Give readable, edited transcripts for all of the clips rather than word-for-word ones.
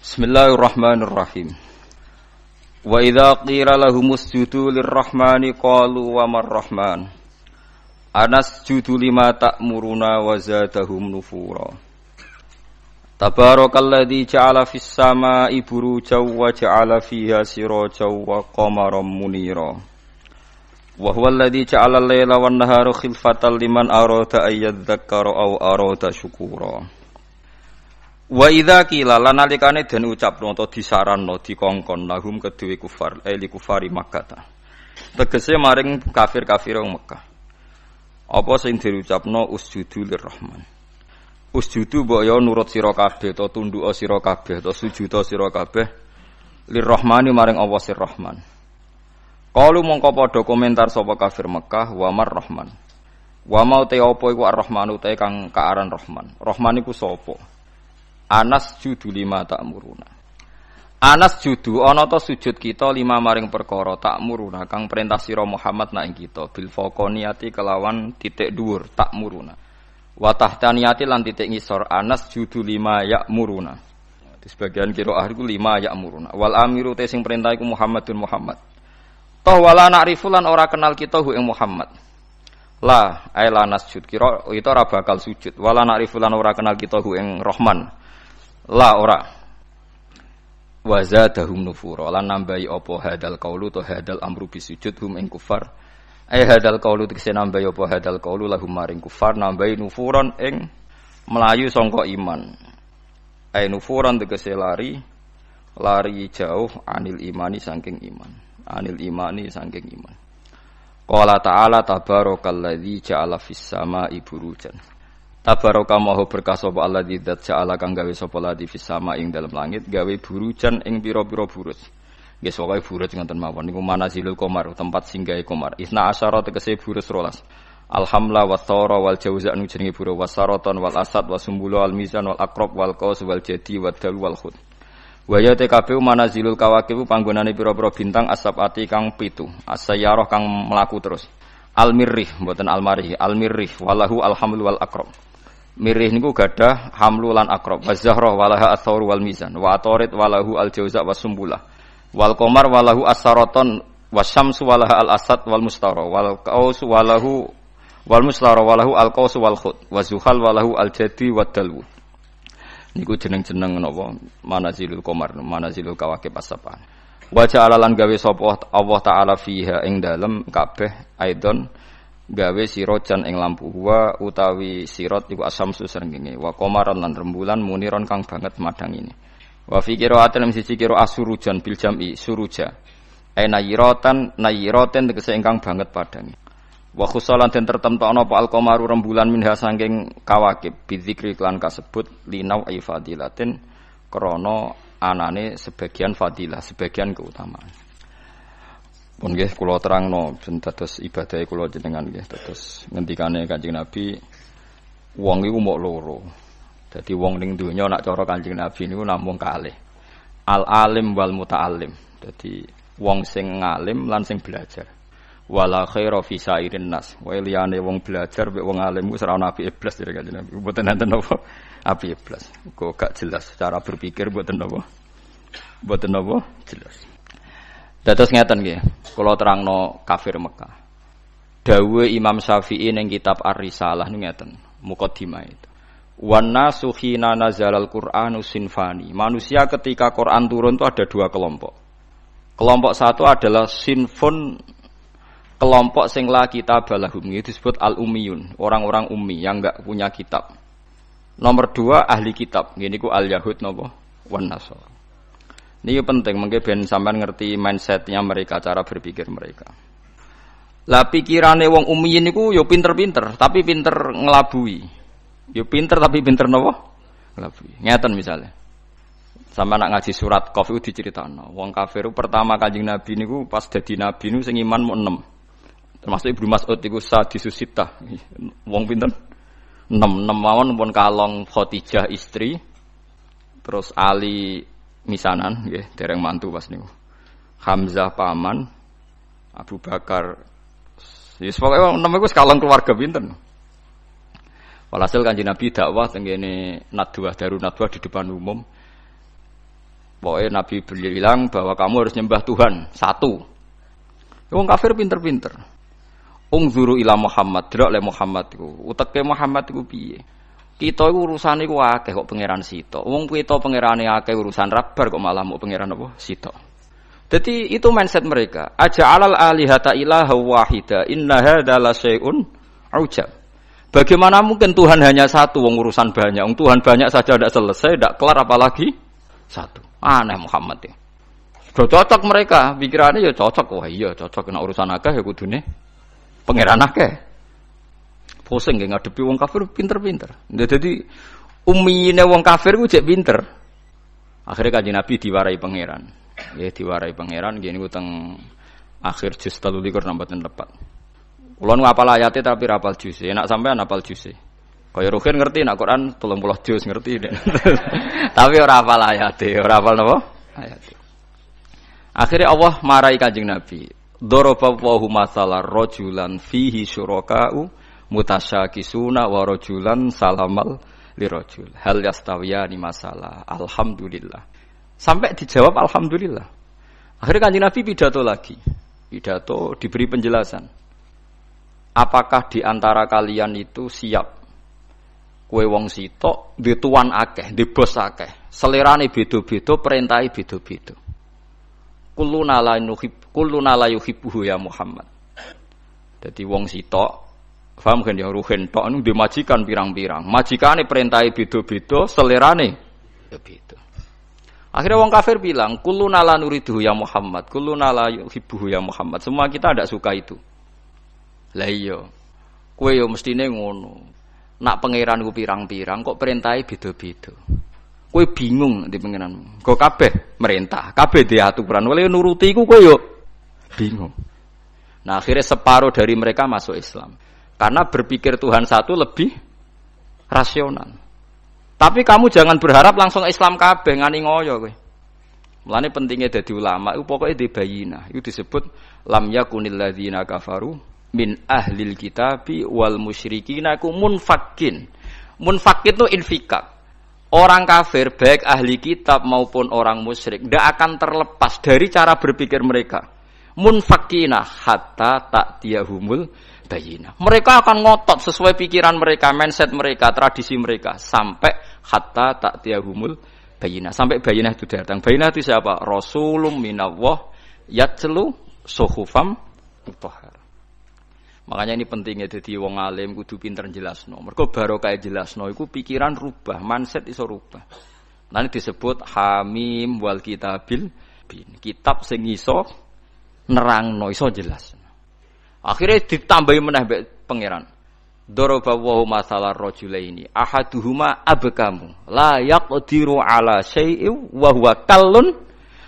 Bismillahirrahmanirrahim. Wa idza qila lahum usjudu lirrahmani qalu wa marrahman. Anasjudu lima ta'muruna wa zadahum nufura. Tabarakalladzi ja'ala fis samaa'i burujan wa ja'ala fiha sirajan wa qamaran munira. Wa huwa alladzi ja'ala al-laila wan nahara khilfatan liman arada ay yadhakkara aw arada syukura. Wa idza qila lan nalikane den ucapno utawa disaranno dikongkon lahum kedue kufar li kufari Makkah. Tegese maring kafir-kafir wong Mekah. Apa sing diucapno usjudu lirrahman. Usjudu mbok ya nurut sira kabeh to tunduk sira kabeh to sujud sira kabeh lirrahmani maring Allah sir Rahman. Qalu mongko padha komentar sapa kafir Mekah wa marrahman. Wa mau te apa iku ar-rahmanu te kang kaaran Rahman. Rahman iku sapa? Anas judu lima ta'muruna. Anas judu ana ta sujud kita lima maring perkara ta'muruna kang perintah sira Muhammad nak ing kita bil faqaniyati kelawan titik dhuwur ta'muruna. Wa tahtaniyati lan titik ngisor anas judu lima ya'muruna. Di sebagian qiraah iku lima ya'muruna. Wal amiru te sing perintah iku Muhammadun Muhammad. Toh wala na'rifu lan ora kenal kita hu ing Muhammad. La ay la nasjud kira itu ora bakal sujud. Wala na'rifu lan ora kenal kita hu ing Rahman. La ora wa zadahum nufura lan nambahi apa hadal qaulu to hadal amru bisujud hum ing kufar hadal qaulu tekse nambahi apa hadal qaulu lahum maring kufar nambahi nufuran ing melayu sangka iman nufuran tegese lari jauh anil imani saking iman qala ta'ala tabarakalladzi ja'ala fis samaa'i burujan. Tabaraka maha berkah sapa alladzi dzat ja'ala kang gawe sapa ladi fis sama ing dalem langit gawe burujan ing pira-pira burut. Nggih pokoke burut ngoten mawon niku manazilul qamar tempat singgahe qamar. Isna asyara tegese burus 12. Alhamla wa thara wal jauza anu jenenge buru wasaraton wal asad wa sumbulu al mizan wal aqrab wal qaus wal jadi wal dal wal khut. Wa ya TKB manazilul kawakib panggonane pira-pira bintang asabati kang 7. As-sayyarah kang mlaku terus. Al-mirrih mboten al-marih al-mirrih walahu alhamlu wal aqrab. Mirih niku gadah hamlu lan akrab wa zahrah walaha athawr wal mizan wa atarid walahu al jauza was sumbulah wal qamar walahu as-saraton wasyamsu walaha al asad wal mustara wal qaus walahu wal mustara walahu al qaus wal khut wa zuhal walahu al jadi wad dalwu niku jeneng-jeneng napa manazilul qamar manazilul kawakib as-sab'ah wa ja'ala lan gawe sapa Allah taala fiha ing dalem kabeh aidon gawe sirojan ing lampu wa utawi sirot iku asamsu srengenge wa qamaran lan rembulan muniron kang banget madangine wa fi qira'atin siji qira'ah surujan bil jam'i suruja nayiratan tegese ingkang banget padange wa khusalan den tertemtokno apa al qamaru rembulan minha saking kawakib bidzikri lan kasebut linau ifadilatin krana anane sebagian fadilah sebagian keutamaan. Pun nggih kula terangno ben dados ibadah kula jenengan nggih dados ngendikane Kanjeng Nabi wong iku mok loro. Dadi wong ning donya nak cara Kanjeng Nabi niku namung kalih. Al alim wal muta'allim. Dadi wong sing ngalim lan sing belajar. Wala khaira fi sairin nas. Wae liyane wong belajar mek wong alim ku ora ana apike blas dari Kanjeng Nabi. Mboten enten apa apike blas. Kok gak jelas cara berpikir mboten apa. Mboten apa jelas. Dados ngeten nggih, kula terangno kafir Mekah. Dawuh Imam Syafi'i ning kitab Ar-Risalah niku ngeten, mukadimah itu. Wan nasu khina nazalal Qur'anu sinfani. Manusia ketika Quran turun itu ada dua kelompok. Kelompok satu adalah sinfun, kelompok sing la kitab balahum, itu disebut al-ummiyun, orang-orang ummi yang enggak punya kitab. Nomor dua ahli kitab, niku al-yahud napa wan nasara. Ini penting, mungkin ben sampean ngerti mindsetnya mereka, cara berpikir mereka. Lah pikirane wong ummiyin niku yo pinter-pinter, tapi pinter ngelabui. Yo pinter tapi pinter napa? Ngelabui. Ngeten misalnya. Sampeyan nak ngaji surat Qaf iku diceritakno. Wong kafir pertama Kanjeng Nabi niku pas dadi nabi niku sing iman mu 6. Termasuk Ibnu Mas'ud iku sadisusita. Wong pinten? 6 mawon pun kalong Khadijah istri. Terus Ali misanan nggih dereng mantu pas niku. Hamzah paman, Abu Bakar. Wis pokoke neme iku sekalong keluarga pinten. Walhasil Kanjeng Nabi dakwah teng kene Nadwah Darun Nadwah di depan umum. Pokoknya Nabi bilang bahwa kamu harus nyembah Tuhan satu. Wong kafir pinter-pinter. Ungzuru ila Muhammad, delok le Muhammad iku. Uteke Muhammad iku piye? Kita iku urusane iku akeh kok pangeran sitok. Wong kita pangerane akeh urusan rabar kok malah mau pangeran apa sitok. Jadi itu mindset mereka. Aja'alal alihata ilaha wahida. Inna hadza la syai'un ujab. Bagaimana mungkin Tuhan hanya satu, wong urusan banyak. Wong Tuhan banyak saja tidak selesai, tidak kelar apalagi satu. Aneh Muhammad ya. Sudah cocok mereka, pikirannya ya cocok. Wah iya cocok kena urusan akeh ya kudune pangeran akeh. Pusing nggih ngadepi wong kafir pinter-pinter. Jadi ummine wong kafir ku jek pinter. Akhirnya Kanjeng Nabi diwarai pangeran. Ya diwarai pangeran nggih niku teng akhir juz 33 nambahan tepat. Kula nu hafal ayate tapi ra hafal juz. Enak sampean hafal juz. Kaya Ruhin ngerti nek Quran 30 juz ngerti. Tapi ora hafal ayate, ora hafal napa? Ayate. Akhirnya Allah marahi Kanjeng Nabi. Daraballahu masalan rajulan fihi syuraka'u mutasyakisuna wa rajulan salamal lirajul. Hal yastawiyani masalah. Alhamdulillah. Sampai dijawab alhamdulillah. Akhirnya Kanjeng Nabi pidato lagi. Pidato diberi penjelasan. Apakah di antara kalian itu siap kowe wong sitok duwe tuan akeh, duwe bos akeh, selerane beda-beda, perintahe beda-beda. Kulluna la yuhibbu ya Muhammad. Dadi wong sitok, paham kan ya ruhen tok anu duwe majikan pirang-pirang. Majikane perintahe beda-beda, selerane beda-beda. Akhirnya wong kafir bilang, kulluna la nuridu ya Muhammad, kulluna la yuhibbu ya Muhammad. Semua kita tidak suka itu. Lah iya. Kowe yo mestine ngono. Nak pangeran ku pirang-pirang kok perintahe beda-beda. Kowe bingung di pangeranmu. Kok kabeh merintah, kabeh diaturan. Oleh nuruti iku kowe yo bingung. Nah, akhirnya separuh dari mereka masuk Islam. Karena berpikir Tuhan satu lebih rasional. Tapi kamu jangan berharap langsung Islam kabeh ngani ngoyo kowe. Mulane pentingnya dadi ulama iku pokoke di bayinah. Itu disebut lam yakunil ladzina kafaru min ahlil kitabi wal musyrikina ku munfakin. Munfakin itu infikak. Orang kafir baik ahli kitab maupun orang musyrik tidak akan terlepas dari cara berpikir mereka. Munfakina hatta ta'tiyahumul bayinah. Mereka akan ngotot sesuai pikiran mereka, mindset mereka, tradisi mereka sampai hatta ta'tiyahumul bayinah. Sampai bayinah itu datang. Bayinah itu siapa? Rasulun minallah yatlu suhufam mutahhar. Makanya ini pentingnya jadi wong alim kudu pinter jelasno. Mergo barokah jelasno iku pikiran rubah, mindset iso rubah. Nanti disebut Hamim wal kitabil bin. Kitab sing iso nerangno, iso jelas. Akhirnya ditambahi meneh mbek pangeran. Daraba wa masalah rajulaini ahaduhuma abkamu la yaqdiru ala syai'in wa huwa kallun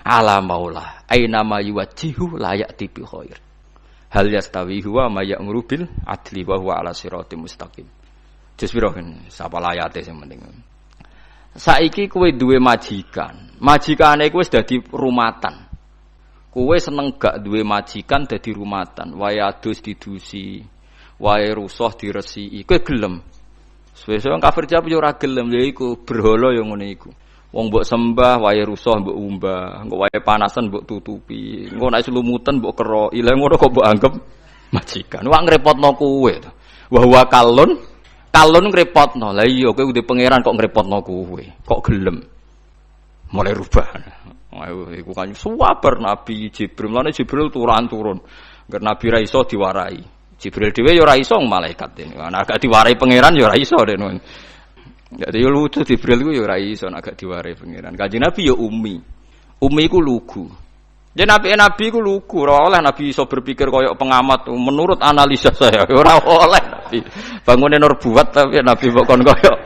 ala maula. Aina ma yuwajjihu la ya'ti bi khair. Hal yastawi huwa ma ya'muru bil adli wa huwa ala siratim mustaqim. Jus piro kan sapa ayate sing penting. Saiki kowe duwe majikan. Majikane kowe wis dadi rumatan. Kowe seneng gak duwe majikan dadi rumatan. Wae adus didusi, wae rusuh diresiki. Kowe gelem. Suwe-suwe kafir jawab yo ora gelem, lha iku berhala yo ngene iku. Wong mbok sembah wae rusuh mbok umbah, engko wae panasan mbok tutupi, engko nek selumutan mbok keroki. Lah ngono kok mbok anggap majikan. Wah ngrepotno kowe to. Wa huwa kalun ngrepotno. Lah iya kowe udah pangeran kok ngrepotno kowe. Kok gelem. Mulai rubah. Ayo iku kan suwabar Nabi Jibril. Lan Jibril turun. Agar Nabi ra iso diwarai. Jibril dhewe ya ora iso malaikat ini. Nek agak diwarai pangeran ya ora iso den. Jadi lucu Jibril ku ya ora iso nek agak diwarai pangeran. Kanjeng Nabi ya ummi. Ummi ku lugu. Ya nabi ku lugu, ora oleh Nabi iso berpikir koyok pengamat. Menurut analisa saya ora oleh Nabi. Bangune nur buat tapi Nabi kok kon koyok.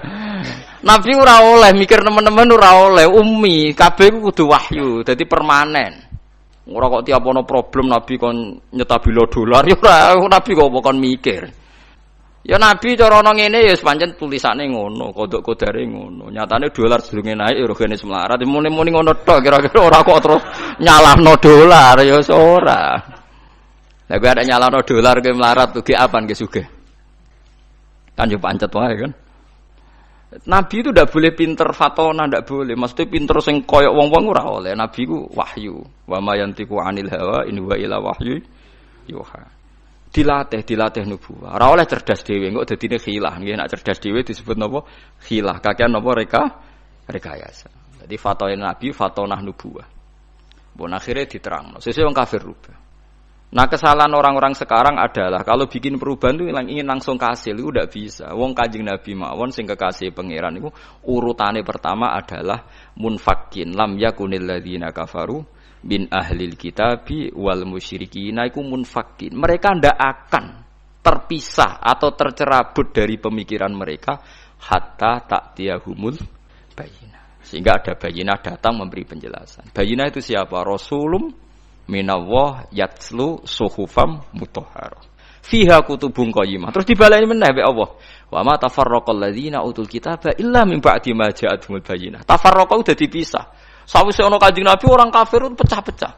Nabi ora oleh mikir teman-teman ora oleh ummi. Kabeh ku kudu wahyu, dadi permanen. Ora kok tiap ana problem Nabi kon nyetabilo dolar ya ora Nabi kok kon mikir. Ya Nabi cara ana ngene ya pancen tulisane ngono, kodok-kodare ngono. Nyatane dolar sedurunge naik ya regane semlarat. Muni-muni ngono tok kira-kira ora kok terus nyalahno dolar ya ora. Lah kowe ada nyalahno dolar ke melarat tuh ge apaan ge sugih. Kan yo pancet wae kan. Nabi itu ndak boleh pinter fatona, ndak boleh. Maksudnya pinter sing koyok wong-wong ora oleh. Nabi ku wahyu. Wa ma yantiqu 'anil hawa in huwa illa wahyu yuha. Dilatih nubuwah. Ora oleh cerdas dhewe, kok dadine khilah. Nggih nek cerdas dhewe disebut napa? Khilah. Kakean napa rekayasa. Jadi fatona Nabi fatonah nubuwah. Bon akhirnya diterangno. Sesuk wong kafir rubah. Nah kesalahan orang-orang sekarang adalah kalau bikin perubahan itu ingin langsung kasil itu tidak bisa. Wong Kanjeng Nabi mawon sing kekasih pangeran itu urutane pertama adalah munfakin lam yakunil ladzina kafaru bin ahlil kitabi wal musyrikin iku munfakin. Mereka tidak akan terpisah atau tercerabut dari pemikiran mereka hatta ta'tiyahumul bayyinah. Sehingga ada bayyinah datang memberi penjelasan. Bayyinah itu siapa? Rasulum minallah yatslu suhufam mutahharah fiha kutubun qayyimah. Terus dibaleni meneh be Allah. Wa ma tafarraqal ladzina utul kitaba illa min ba'di ma ja'atuhumul bayyinah. Tafarraqa udah dipisah. Sawise ana Kanjeng Nabi orang kafir itu pecah-pecah.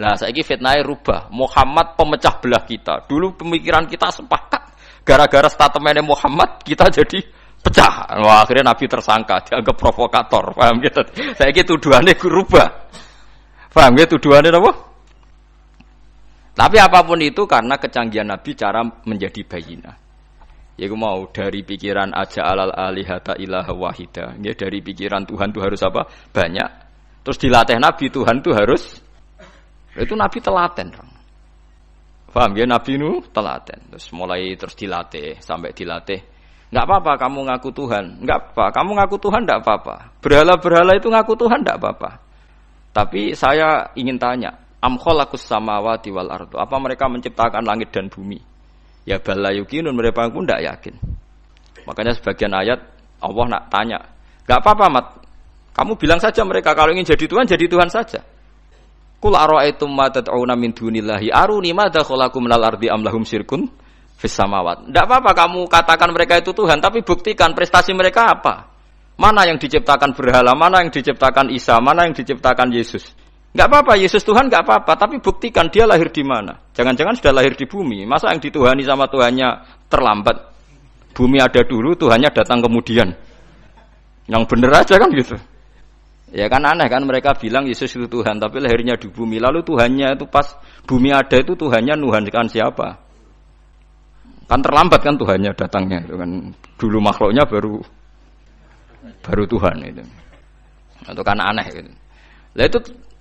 Lah saiki fitnahe rubah. Muhammad pemecah belah kita. Dulu pemikiran kita sepakat. Gara-gara statementnya Muhammad kita jadi pecah. Wah, akhirnya Nabi tersangka, dianggap provokator. Paham gitu? Saiki tuduhane rubah. Paham gitu tuduhane apa? Tapi apapun itu karena kecanggihan Nabi cara menjadi bayinah. Yaitu mau dari pikiran aja alal alihata ilaha wahida. Ya dari pikiran Tuhan itu harus apa? Banyak. Terus dilatih Nabi Tuhan itu harus. Itu Nabi telaten. Paham ya Nabi itu telaten. Terus mulai terus dilatih sampai dilatih. Enggak apa-apa kamu ngaku Tuhan. Enggak apa. Kamu ngaku Tuhan enggak apa-apa. Berhala-berhala itu ngaku Tuhan enggak apa-apa. Tapi saya ingin tanya. Am khalaqus samawati wal ardu. Apa mereka menciptakan langit dan bumi? Ya bala yuqinun, mereka pun tidak yakin. Makanya sebagian ayat Allah nak tanya, enggak apa-apa Mat. Kamu bilang saja mereka kalau ingin jadi Tuhan saja. Qul ara'aytum ma tad'una min dunillahi aruni madza khalaqu minal ardi am lahum syirkun fis samawat. Enggak apa-apa kamu katakan mereka itu Tuhan, tapi buktikan prestasi mereka apa? Mana yang diciptakan berhala, mana yang diciptakan Isa, mana yang diciptakan Yesus? Enggak apa-apa, Yesus Tuhan enggak apa-apa, tapi buktikan dia lahir di mana. Jangan-jangan sudah lahir di bumi. Masa yang dituhani sama Tuhannya terlambat? Bumi ada dulu, Tuhannya datang kemudian. Yang bener aja kan gitu. Ya kan aneh kan mereka bilang Yesus itu Tuhan, tapi lahirnya di bumi. Lalu Tuhannya itu pas bumi ada itu Tuhannya nuhankan siapa? Kan terlambat kan Tuhannya datangnya. Itu kan dulu makhluknya baru Tuhan itu. Itu kan aneh gitu. Lah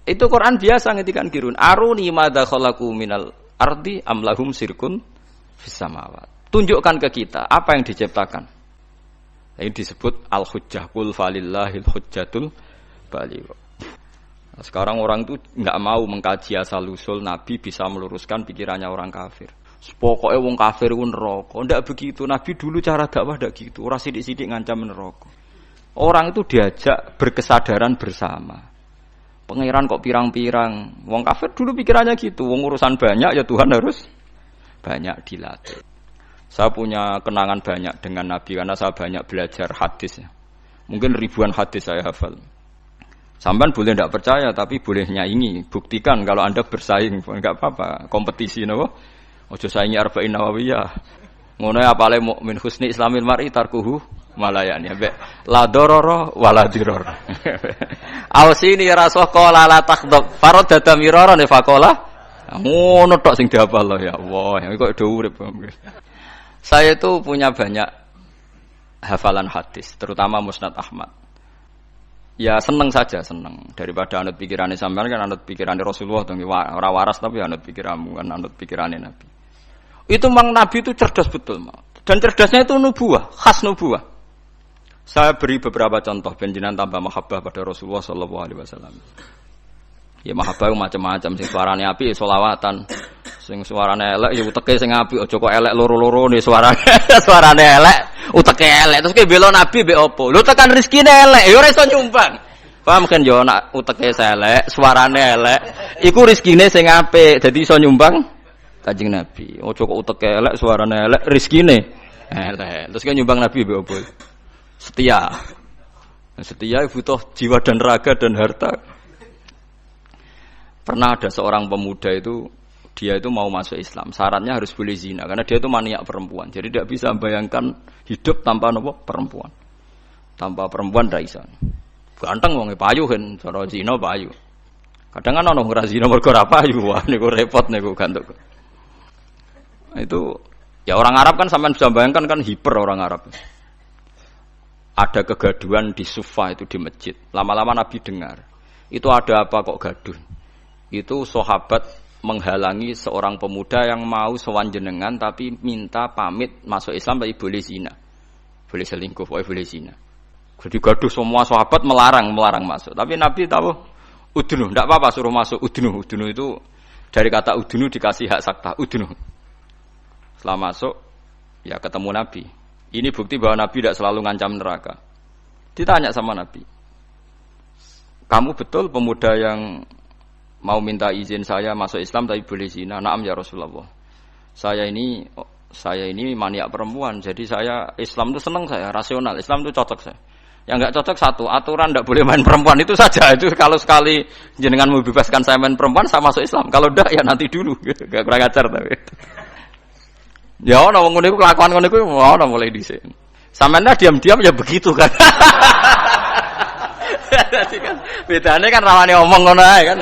itu Quran biasa ngetikan kirun. Aruni madza khalaqu minal ardi am lahum sirkun fis samawat. Tunjukkan ke kita apa yang diciptakan. Ini disebut al-hujjah qul falillahil hujjatul baligh. Nah, sekarang orang itu enggak mau mengkaji asal-usul Nabi bisa meluruskan pikirannya orang kafir. Pokoknya wong kafir ku neraka. Ndak begitu. Nabi dulu cara dakwah ndak gitu. Ora sithik-sithik ngancam neraka. Orang itu diajak berkesadaran bersama. Pangeran kok pirang-pirang. Wong kafir dulu pikirannya gitu. Wong urusan banyak ya Tuhan harus banyak dilatih. Saya punya kenangan banyak dengan Nabi karena saya banyak belajar hadis. Mungkin ribuan hadis saya hafal. Sampean boleh tidak percaya tapi boleh nyaingi. Buktikan kalau Anda bersaing. Enggak apa-apa. Kompetisi napa? Ojo saingi arba'in nawawiyah. Ngono apale mukmin husni islamil mar'i tarkuhu malayani ambek la dororo wala diror. Ausini rasul qala la takhdab farad dadamiron faqala ngono tok sing dihafal ya Allah. Kok do urip. Saya itu punya banyak hafalan hadis, terutama Musnad Ahmad. Ya seneng saja, seneng daripada anut pikirannya sampean kan anut pikirannya Rasulullah to ora waras tapi anut pikiranmu kan anut pikirannya Nabi. Itu memang Nabi itu cerdas betul, dan cerdasnya itu nubuah, khas nubuah. Saya beri beberapa contoh penjenan tambah mahabbah pada Rasulullah sallallahu alaihi wasallam. Ya mahabbah macam-macam, sing suarane apik selawatan, sing suarane elek ya uteke sing apik, aja kok elek loro-loro ne suarane elek, uteke elek. Terus ki bela Nabi mbek opo? Lho tekan rezekine elek, ya ora iso nyumbang. Paham kan yo nek uteke elek, suarane elek, iku rezekine sing apik, dadi iso nyumbang Kanjeng Nabi. Ojo kok uteke elek, suarane elek, rezekine elek. Terus kan nyumbang Nabi mbek opo? Setia. Setia butuh jiwa dan raga dan harta. Pernah ada seorang pemuda itu, dia itu mau masuk Islam. Syaratnya harus boleh zina karena dia itu maniak perempuan. Jadi tidak bisa membayangkan hidup tanpa perempuan. Tanpa perempuan ra iso. Ganteng wong payu kan, cara zina payu. Kadang kan ana ora zina mergo ora payu, wah niku repot niku gantuk. Itu ya orang Arab kan sampean bisa bayangkan kan hiper orang Arab. Ada kegaduhan di Sufa itu di masjid. Lama-lama Nabi dengar. Itu ada apa kok gaduh? Itu sahabat menghalangi seorang pemuda yang mau sowan jenengan tapi minta pamit masuk Islam tapi boleh zina. Boleh selingkuh, boleh zina. Jadi gaduh semua sahabat melarang masuk. Tapi Nabi tahu udunu, tidak apa-apa suruh masuk udunu. Udunu itu dari kata udunu dikasih hak sakta, udunu. Setelah masuk ya ketemu Nabi. Ini bukti bahwa Nabi tidak selalu ngancam neraka. Ditanya sama Nabi, kamu betul pemuda yang mau minta izin saya masuk Islam tapi boleh zina? Naam ya Rasulullah. Saya ini maniak perempuan, jadi saya Islam itu senang saya, rasional. Islam itu cocok saya. Yang enggak cocok satu, aturan tidak boleh main perempuan itu saja. Itu kalau sekali jenengan membebaskan saya main perempuan, saya masuk Islam. Kalau enggak ya nanti dulu. Enggak kurang ajar tapi. Ya ono wong ngene iku kelakuan ngene iku ono mulai dhisik. Sampeyan diam-diam ya begitu kan. Dadi kan bedane kan rawane omong ngono ae kan.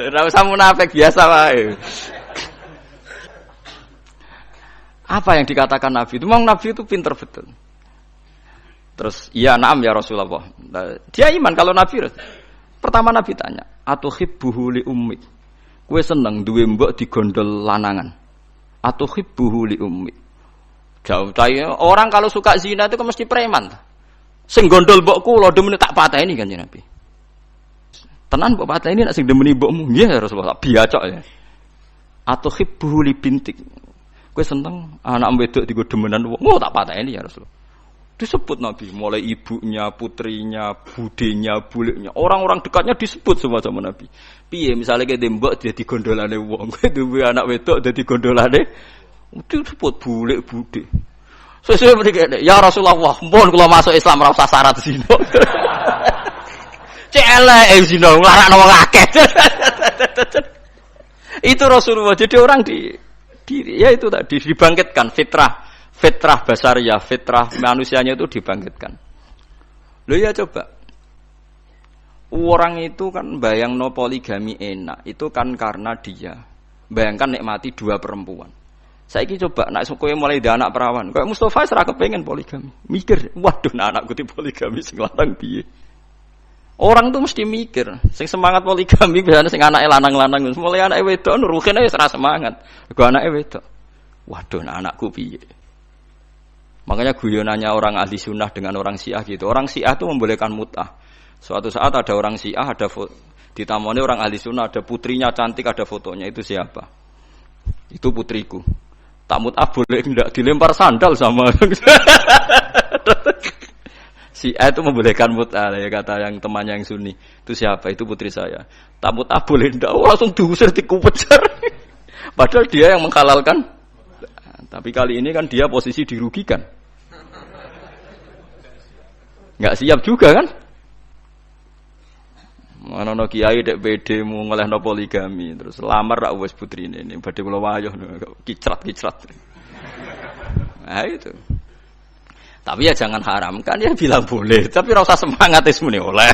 Ora usah munafik biasa wae. Apa yang dikatakan Nabi itu? Memang Nabi itu pinter betul. Terus, iya na'am ya Rasulullah. Dia iman kalau Nabi. Pertama Nabi tanya, atuhibbuhu li ummik. Kowe seneng duwe mbok digondol lanangan. Atuhibbuhu li ummik. Jauh cai orang kalau suka zina itu kan mesti preman. Sing gondol mbokku lho demene tak pateni kan Nabi. Tenan mbok pateni nek sing demeni mbokmu. Nggih ya Rasulullah, biacok ya. Atuhibbuhu li bintik. Kowe seneng anak wedok digo demenan wong. Oh tak pateni ya Rasulullah. Disebut Nabi, mulai ibunya, putrinya, budenya, buliknya, orang-orang dekatnya disebut semua sama Nabi. Piye misalnya kayak dembok dia digondolane wong, duwe anak wedok dadi gondolane, disebut bulik bude. Sesuai mereka, ya Rasulullah, mohon kalau masuk Islam ora usah syarat zina. Celek zina nglarakno wong akeh. Itu Rasulullah. Jadi orang ya itu tadi dibangkitkan fitrah basariyah, fitrah manusianya itu dibangkitkan. Loh ya coba. Orang itu kan bayangno poligami enak, itu kan karena dia bayangkan nikmati dua perempuan. Saiki coba nek kowe mulai dia anak perawan, kayak Mustafa ora kepengin poligami. Mikir, waduh anakku di poligami sing lanang piye. Orang tuh mesti mikir, sing semangat poligami biasane sing anake lanang-lanang, mulai anake wedok nuruhin ae ora semangat. Mergo anake wedok. Waduh anakku piye. Makanya guyonannya orang ahli sunnah dengan orang syiah gitu. Orang syiah itu membolehkan mut'ah. Suatu saat ada orang syiah, ada ditamoni orang ahli sunnah, ada putrinya cantik, ada fotonya. Itu siapa? Itu putriku. Tak mut'ah boleh enggak dilempar sandal sama. Syiah itu membolehkan mut'ah ya kata yang temannya yang sunni. Itu siapa? Itu putri saya. Tak mut'ah boleh enggak? Oh, langsung diusir dikupejar. Padahal dia yang menghalalkan. Tapi kali ini kan dia posisi dirugikan. Enggak siap juga kan? Mana no kiai dek BD mau ngelehno poligami terus lamar rak wis putrine ini badhe kula wayah kicrat. Nah itu. Tapi ya jangan haramkan ya bilang boleh, tapi ora usah semangat wis muni oleh.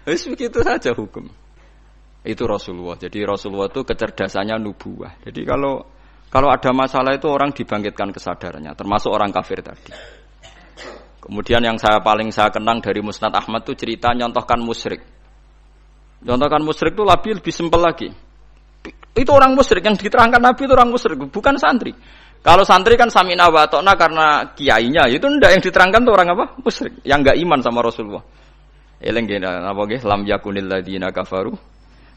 Wis begitu saja hukum. Itu Rasulullah. Jadi Rasulullah itu kecerdasannya nubuwah. Jadi kalau ada masalah itu orang dibangkitkan kesadarannya, termasuk orang kafir tadi. Kemudian yang paling saya kenang dari Musnad Ahmad itu cerita nyontohkan musyrik. Nyontohkan musyrik itu lebih simpel lagi. Itu orang musyrik yang diterangkan Nabi itu orang musyrik, bukan santri. Kalau santri kan samina wa ta'na karena kiainya, itu ndak yang diterangkan itu orang apa? Musyrik, yang enggak iman sama Rasulullah. Eleng apa nggih? Lam yakunil ladina kafaru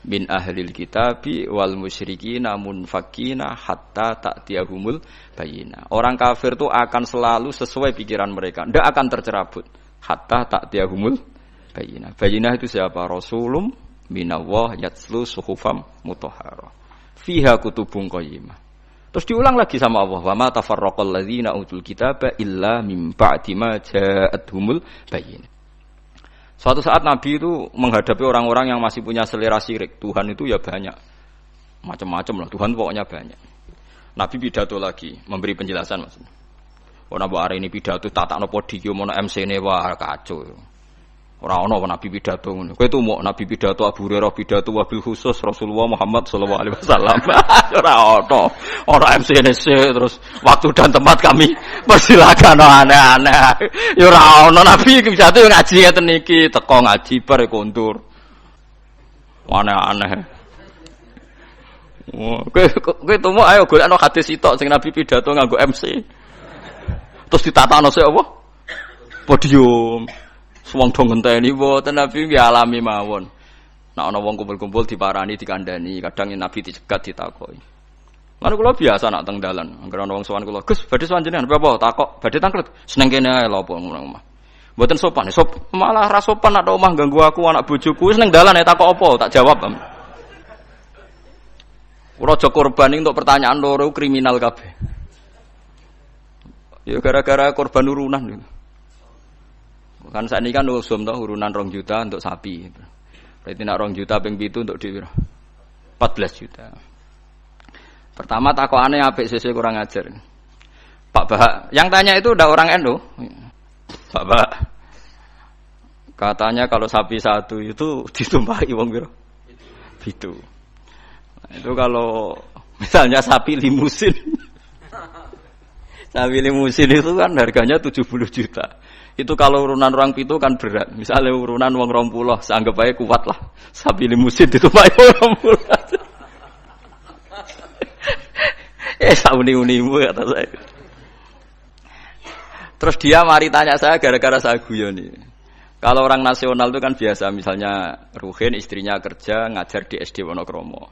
min ahlil kitabi wal musyrikina munfakina hatta ta'tiyahumul bayyinah. Orang kafir itu akan selalu sesuai pikiran mereka, tidak akan tercerabut hatta ta'tiyahumul bayyinah. Bayyinah itu siapa? Rasulum minallah yatslu suhufam mutahharah fiha kutubun qayyimah. Terus diulang lagi sama Allah, wa ma tafarraqal ladzina utul kitaba illa mim ba'di ma ja'atuhumul bayyinah. Suatu saat Nabi itu menghadapi orang-orang yang masih punya selera syirik. Tuhan itu ya banyak. Macam-macam lah. Tuhan pokoknya banyak. Nabi pidato lagi. Memberi penjelasan maksudnya. Ora mbok areni pidato tatakno podium ana MC-ne wah kacau. Ora ana nabi pidato ngono. Kowe tumuk nabi pidato Abu Hurairah pidato wabil khusus Rasulullah Muhammad sallallahu alaihi wasallam. Ora ana. Ora MC-ne terus waktu dan tempat kami persilakan aneh-aneh. Ya ora ana nabi pidato ngaji ngeten iki, teko ngaji bar kondur. Aneh-aneh. Kowe tumuk ayo golekno hadis sitok sing nabi pidato nganggo MC. Terus ditatakno sik apa? Podium. Wong do ngenteni mboten Nabi nggih alami mawon. Nek ana wong kumpul-kumpul diparani dikandani, kadang Nabi dicegat ditakoki. Lan kula biasa nak teng dalan, anggere ana wong sowan kula, "Gus, badhe sowan jenengan apa takok? Badhe tanglet." Seneng kene ae lho apa ngono omah. Mboten sopan, malah ra sopan nek omah ganggu aku anak bojoku, wis ning dalan ae takok apa, tak jawab. Kula aja korban untuk pertanyaan loro kriminal kabeh. Ya gara-gara korban urunan. Kan saat ini kan usum toh urunan 2 juta untuk sapi. Berarti nak 2 juta ping 7 untuk di 14 juta. Pertama takokane apik sesuk kurang ajar. Pak Bahak, yang tanya itu udah orang NU. Pak Bahak. Katanya kalau sapi satu itu ditumpahi wong piro? 7. Nah, itu kalau misalnya sapi limusin. Sapi limusin itu kan harganya 70 juta. Itu kalau urunan orang pitu kan berat. Misalnya urunan wong 20, seanggap aja kuat lah. Sapi limusin ditumpahi wong 20. Sauni-unimu kata saya. Terus dia mari tanya saya gara-gara saya guyon nih. Kalau orang nasional itu kan biasa, misalnya Ruhin istrinya kerja ngajar di SD Wonokromo.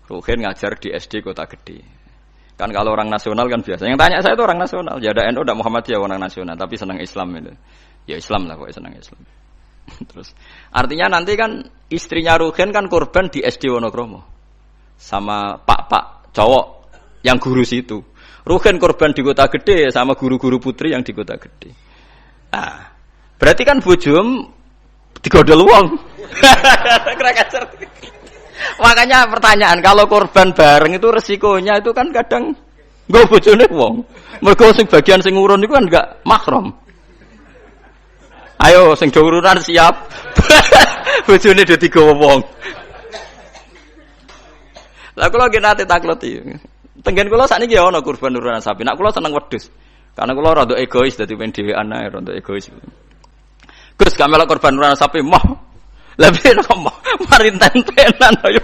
Ruhin ngajar di SD Kota Gede. Kan kalau orang nasional kan biasa. Yang tanya saya itu orang nasional. Ya ada NU, ada Muhammadiyah orang nasional, tapi senang Islam itu. Ya Islam lah, pokoknya senang Islam. Terus artinya nanti kan istrinya Ruhin kan korban di SD Wonokromo. Sama pak cowok yang guru situ. Ruhin korban di Kota Gede sama guru-guru putri yang di Kota Gede. Nah, berarti kan bojom digodol wong. Makanya pertanyaan, kalau korban bareng itu resikonya itu kan kadang nggo bojone wong. Mergo sing bagian sing urun iku kan enggak mahram. Ayo sing do urunan siap. Bojone do digawa wong. Lah kula nggih nate takleti. Tenggen kula sakniki ya ana korban urunan sapi. Nek kula seneng wedhus. Karena kula rada egois dadi pen dhewean ae rada egois. Gus kamela korban urunan sapi mah. Lebih nopo marinten-tenan ayo.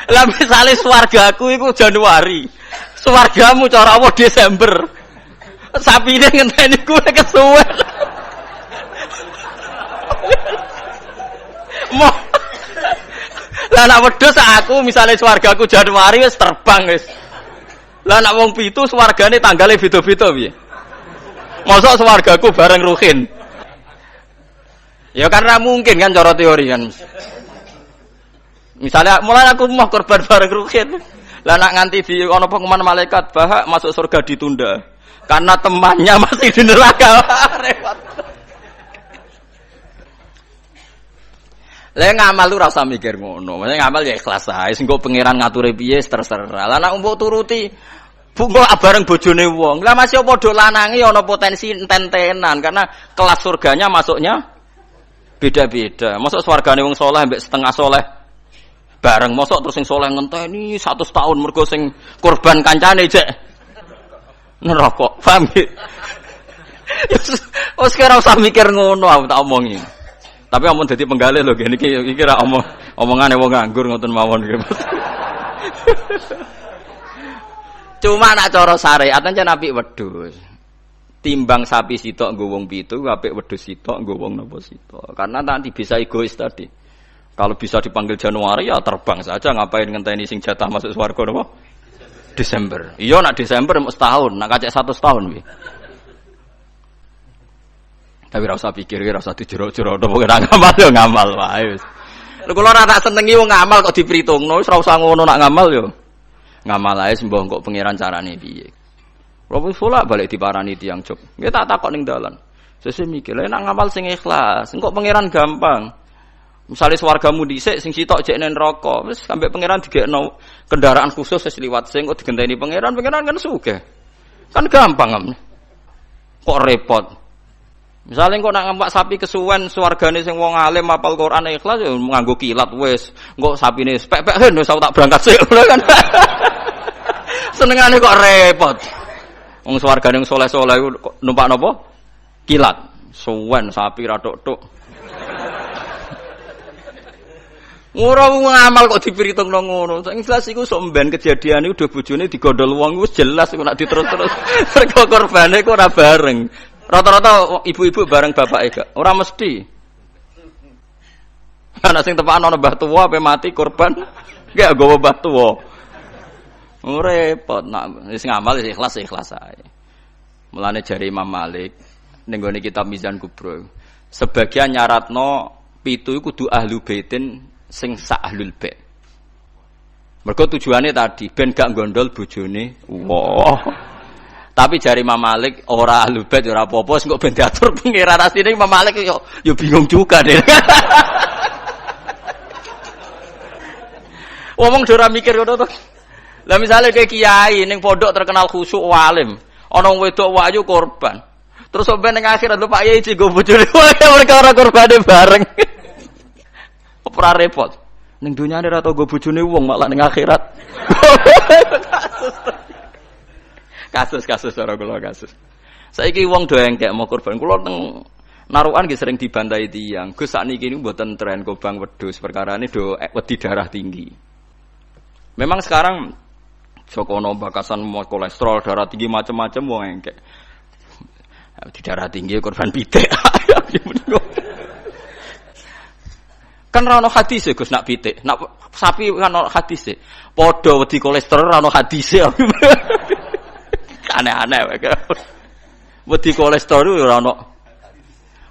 Lah misale swargaku iku Januari. Swargamu cara apa Desember. Sapine ngenteni kuwi kesuwen. Mo. Lah nek wedhus aku misale swargaku Januari wis terbang wis. Lah nek wong pitu swargane tanggale beda-beda piye? Mosok swargaku bareng Ruhin. Ya karena mungkin kan cara teori kan. Misalnya mulai aku mau korban bareng Ruhin. Lah nak nganti di ana pengumuman malaikat Bahak masuk surga ditunda. Karena temannya masih di neraka. Repot. Lah ngamal lu ora usah mikir ngono. Maksudnya ngamal ya ikhlas ae. Sing kok pangeran ngature piye terserah. Lah nak mbok turuti bungo bareng bojone wong. Lah masih padha lanange ana potensi enten-tenan karena kelas surganya masuknya beda-beda. Mosok swargane wong saleh mbek setengah saleh bareng, mosok terus sing saleh ngenteni 100 tahun mergo sing korban kancane jek neraka. Paham nggih? Wes kira usah mikir ngono aku tak omongi. Tapi amun dadi penggalih lho niki iki ra omongane wong nganggur ngoten mawon nggih. Cuma nak cara syariat ancen apik wedhus. Timbang sapi sitok nggo wong 7, apik wedhus sitok nggo wong napa sitok. Karena nanti bisa egois tadi. Kalau bisa dipanggil Januari ya terbang saja, ngapain ngenteni sing jatah masuk swarga napa? Desember. Iya nak Desember mung setahun, nak kacek 100 tahun piye. Tapi ora usah pikir, ora usah dijero-jero napa kena ngamal yo ngamal wae wis. Lha kula ora tak senengi wong ngamal kok dipritungno, wis ora usah ngono nak ngamal yo. Ngamal ae sembah kok pangeran carane piye. Kalau pula balik diparani tiang job, kita tak takut ning dalan. Sesuk mikir, lha nek ngamal sing ikhlas, engko pangeran gampang. Misale swargamu dhisik sing sitok jek ning neraka, wis sampe pangeran digekno kendaraan khusus wis liwat sing kok digenteni pangeran kan sugih. Kan gampang kan. Kok repot. Misalnya kok nak ngempak sapi kesuwen swargane sing wong alim apal Quran ikhlas ya nganggo kilat wis. Engko sapine pek-pek wis tak berangkat sik kan. Senengane kok repot. Wong swargane soleh-soleh kok numpak napa? Kilat. Suwen sapi ra tok-tok. Ora ngamal kok dipiritungno ngono. Sing jelas iku sok mben kejadian iku udah bojone digondol wong wis jelas iku nek diterus-terus. Mergo korbane iku ora bareng. Rata-rata ibu-ibu bareng bapake gak. Ora mesti. Ana sing tepakan ana mbah tuwa ape mati korban gak nggawa mbah tuwa. Repot nak wis ngamal wis ikhlas ae. Mulane jare Imam Malik ning gone kitab Mizan Kubra. Sebagian nyaratno 7 iku kudu ahlu baitin sing sak ahlul bait. Mergo tujuane tadi ben gak gondol bojone. Wah. Tapi jari Imam Malik ora ahlul bait ora apa-apa sing kok ben diatur pengiran asline Imam Malik yo bingung juga deh. Wong ora mikir ngono to. Lah misale kayak kiai ning pondok terkenal khusyuk alim, ana wong wedok wayu korban. Terus sampe ning akhirat lho Pak Yai digo bojone mereka ora korbane bareng. Ora repot. Ning dunyane ora tau go bojone wong malah ning akhirat. Kasus cara kula kasus. Saiki wong do engkek mau korban. Kula teng narukan nggih sering dibantai tiyang. Gus sakniki niku mboten tren kobang wedhus perkarane do wedi darah tinggi. Memang sekarang Jokono bakasan kolesterol, darah tinggi macam-macam wong engkek. Di darah tinggi korban pitik. Kan ra ono hadis Gus nak pitik. Nak sapi kan ono hadis. Padha wedi kolesterol ra ono hadis. Aneh-aneh wae. Wedi kolesterol ora ono.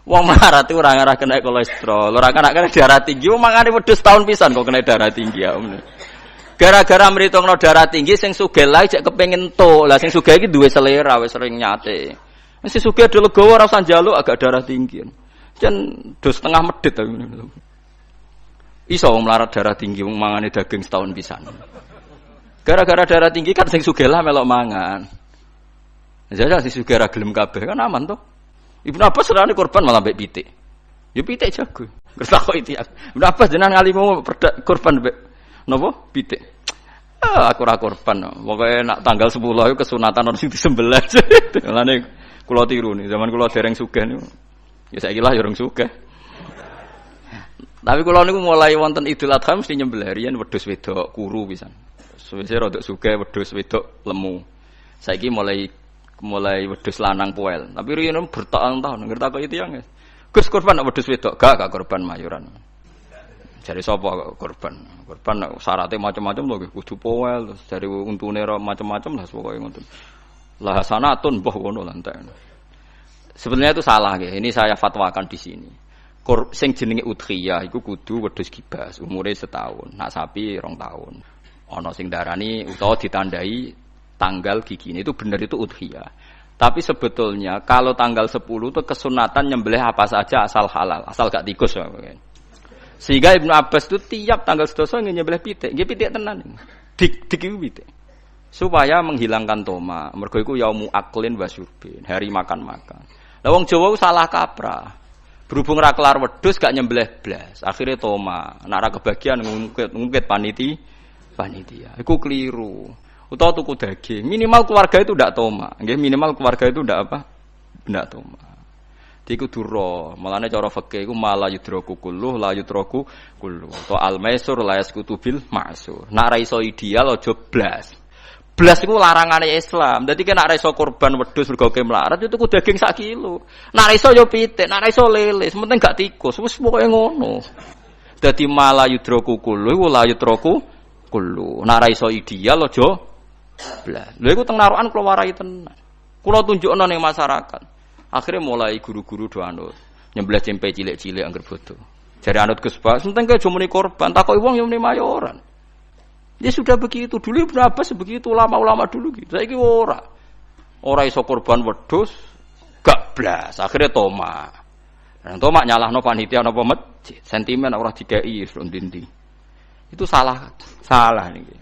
Wong marat ora ngarah kena kolesterol, ora kena darah tinggi, wong mangane wedhus tahun pisan kok kena darah tinggi ya. Gara-gara mritungno darah tinggi sing sugih lae jek kepengin entuk. Lah sing sugih iki duwe selera wis sering nyate. Sing sugih do legowo ora usah njaluk agak darah tinggi. Jan do setengah medhit ta. Iso melarat darah tinggi wong mangane daging setahun pisan. Gara-gara darah tinggi kan sing sugih lah melok mangan. Jajal sing sugih ra gelem kabeh kan aman to. Ibnu Abbas serane korban malah mbek pitik. Ya pitik jago. Kertakok iki. Ibnu Abbas jenengan ngalimu korban mbek napa? Pitik. Aku ora korban. Pokoke nak tanggal 10 iku kesunatan ono sing disembelih. Mulane kula tiru nih, zaman kula dereng sugih niku. Ya saiki lah ya urung sugih. Tapi kula niku mulai wonten Idul Adha mesti nyembelih riyen wedhus wedok kuru pisan. Suwe rada sugih wedhus wedok lemu. Saiki mulai wedhus lanang poel. Tapi riyen bertahun-tahun ngerti kok itu yang. Gus korban nak wedhus wedok, gak korban mayuran. Jare sapa korban? Korban syaratnya macam-macam lho kudu poel terus dari untune macam-macam lah pokoke ngoten. Lah hasanatun mbah ngono lantek. Sebenarnya itu salah nggih. Ini saya fatwakan di sini. Sing jenenge udhiyah iku kudu wedhus gibas, umure setahun. Nak sapi 2 tahun. Ana sing darani utawa ditandai tanggal gigine itu benar itu udhiyah. Tapi sebetulnya kalau tanggal 10 itu kesunatan nyembelih apa saja asal halal, asal gak tikus. Sehingga Ibnu Abbas itu tiap tanggal 11 nyembelih pitik, nggih pitik tenan. Dik iku pitik. Supaya menghilangkan toma. Mergo iku yaumu aklin wa syurbin, hari makan-makan. Lah wong Jawa salah kaprah. Berhubung ra kelar wedhus gak nyembelih blas, akhire toma. Nek ra kebagian ngungkit panitia. Iku keliru. Utawa tuku daging, minimal keluarga itu ndak toma. Nggih, minimal keluarga itu ndak apa? Ndak toma. Iku duro, malane cara fikih iku mala yudraku kulluh la yudraku kulluh. To al-maisur la yasqutu bil ma'sur. Nek ra iso ideal aja blas. Blas iku larangane Islam. Dadi nek ra iso korban wedhus mergo melarat itu tuku daging 1 kilo. Nek ra iso yo pitik, nek ra iso lele, sementing gak tikus. Wis pokoke ngono. Dadi mala yudraku kulluh iku la yudraku kulluh. Nek ra iso ideal aja blas. Lha iku teng narukan kula warai tenan. Kula tunjukno ning masyarakat. Akhirnya mulai guru-guru do anut nyembelih cempe cilik-cilik angger bodo. Jare anut Gus Bak, seneng ke jomuni korban, takoki wong yo muni mayoran. Dia sudah begitu dulu Ibnu Abbas begitu ulama-ulama dulu gitu. Saiki ora. Ora iso korban wedhus gak blas, akhirnya toma. Dan toma nyalahno panitia napa masjid, sentimen ora dikei ndi-ndi. Itu salah niki.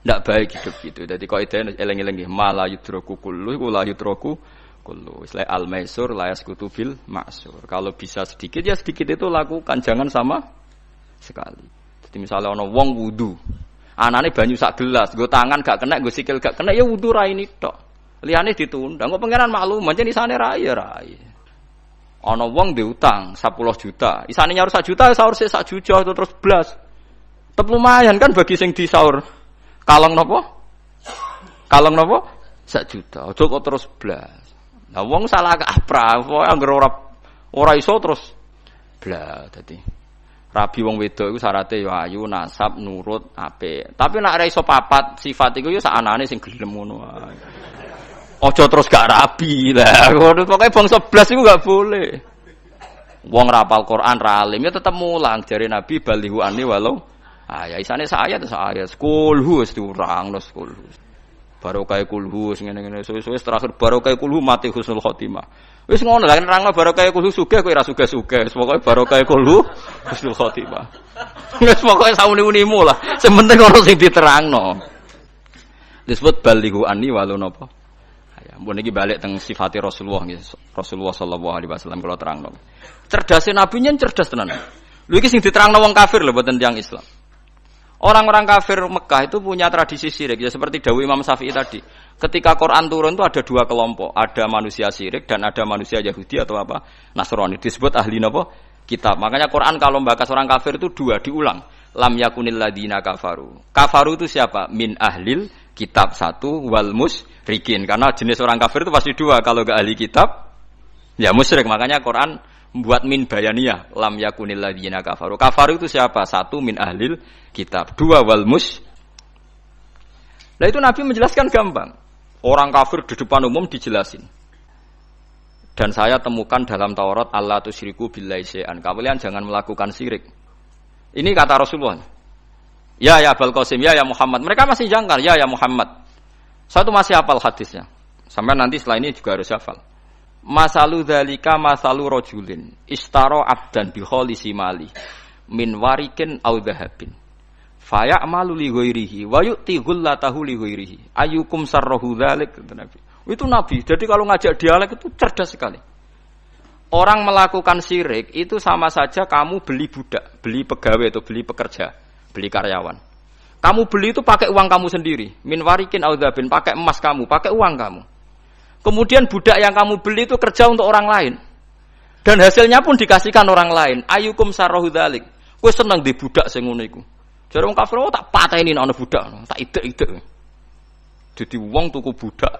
Ndak baik hidup gitu. Jadi kaidah eling-eling nggih mala yudroku kullu iku la yudroku kullu. Istilah al-maisur la yasqutu bil ma'sur. Kalau bisa sedikit ya sedikit itu lakukan, jangan sama sekali. Jadi misalnya ana wong wudu, anane banyu sak gelas, nggo tangan gak kena, nggo sikil gak kena ya wudu ra ini tok. Liyane ditunda. Engko pangeran maklum, pancen isane ra ya ra. Ana wong diutang 10 juta, isane nyaur 1 juta sahur sik 1 juta terus blas. Tetep lumayan kan bagi sing disaur. Kalong napa? 1 juta. Aja kok terus blas. Nah wong salah kaprah, anggere ora iso terus blas dadi. Rabi wong wedok iku syaraté ya ayu, nasab, nurut, apik. Tapi nek ora iso papat sifat iku ya sakanane sing gelem ngono wae. Aja terus gak rabi lah. Ngono pokoke bangsa blas iku gak boleh. Wong rapal Quran ra alim ya tetep mulang jare Nabi balihu ani walau ya isane sak ayat kulhu wis diurangno kulhu. Barokah kulhu ngene-ngene wis terakhir barokah kulhu mati husnul khotimah. Wis ngono lah nerangno barokah kulhu sugih kowe ora sugih-sugih. Pokoke barokah kulhu husnul khotimah. Wis pokoke sauni-unimu lah. Sing penting ono sing diterangno. Disebut balihu ani walau napa? Ya, mbon iki balik teng sifati Rasulullah nggih. Rasulullah sallallahu alaihi wasallam kula terangno. Cerdase nabi nyen cerdas tenan. Lho iki sing diterangno wong kafir lho mboten tiyang Islam. Orang-orang kafir Mekah itu punya tradisi syirik ya seperti dawuh Imam Syafi'i tadi. Ketika Quran turun itu ada 2 kelompok, ada manusia syirik dan ada manusia Yahudi atau apa Nasrani. Disebut ahli napa? Kitab. Makanya Quran kalau membahas orang kafir itu 2 diulang. Lam yakunil ladina kafaru. Kafaru itu siapa? Min ahlil kitab 1 wal musyrikin. Karena jenis orang kafir itu pasti 2. Kalau enggak ahli kitab ya musyrik. Makanya Quran buat min bayaniyah lam yakunil ladzina kafaru. Kafaru itu siapa? 1 min ahlil kitab, 2 wal mus. Nah itu Nabi menjelaskan gampang. Orang kafir di depan umum dijelasin. Dan saya temukan dalam Taurat Allah tusyriku billahi syai'an. Kalian jangan melakukan syirik. Ini kata Rasulullah. Ya Abul Qasim, ya Muhammad. Mereka masih jangkar, ya Muhammad. Saya tuh masih hafal hadisnya. Sampai nanti setelah ini juga harus hafal. Masalu dzalika masalu rajulin istara abdan bi khalisi mali min warikin aw dhahabin fayamalu li ghairihi wa yu'ti ghullatahu li ghairihi ayyukum sarrahu dzalik Nabi. Itu Nabi. Jadi kalau ngajak dialek itu cerdas sekali. Orang melakukan syirik itu sama saja kamu beli budak, beli pegawai atau beli pekerja, beli karyawan. Kamu beli itu pakai uang kamu sendiri, min warikin aw dhahabin, pakai emas kamu, pakai uang kamu. Kemudian budak yang kamu beli itu kerja untuk orang lain. Dan hasilnya pun dikasihkan orang lain. Ayyukum sarrahu dzalik. Kowe seneng di budak sing ngono iku. Jare wong kafir tak pateni ana budak, tak idek-idek. Jadi wong tuku budak,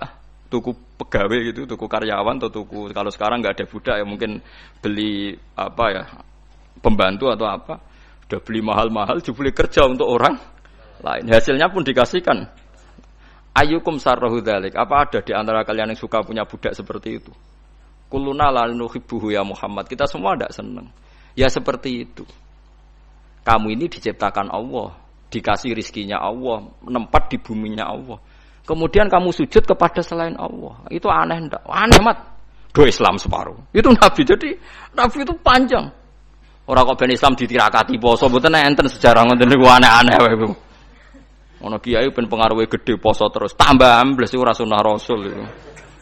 tuku pegawai gitu, tuku karyawan atau tuku kalau sekarang enggak ada budak ya mungkin beli apa ya? Pembantu atau apa. Sudah beli mahal-mahal dibeli kerja untuk orang lain. Hasilnya pun dikasihkan. Ayyukum sarrahu dzalik. Apa ada di antara kalian yang suka punya budak seperti itu? Kulluna la nuhibbuhu ya Muhammad. Kita semua tidak senang. Ya seperti itu. Kamu ini diciptakan Allah, dikasih rizkinya Allah, menempat di buminya Allah. Kemudian kamu sujud kepada selain Allah. Itu aneh enggak? Aneh mat. Do Islam separuh. Itu Nabi. Jadi Nabi itu panjang. Orang kok ben Islam ditirakati poso mboten enten sejarah ngoten niku aneh-aneh wae. Ono kiai ben pengaruhe gede poso terus tambah ambles ora sunah Rasul itu.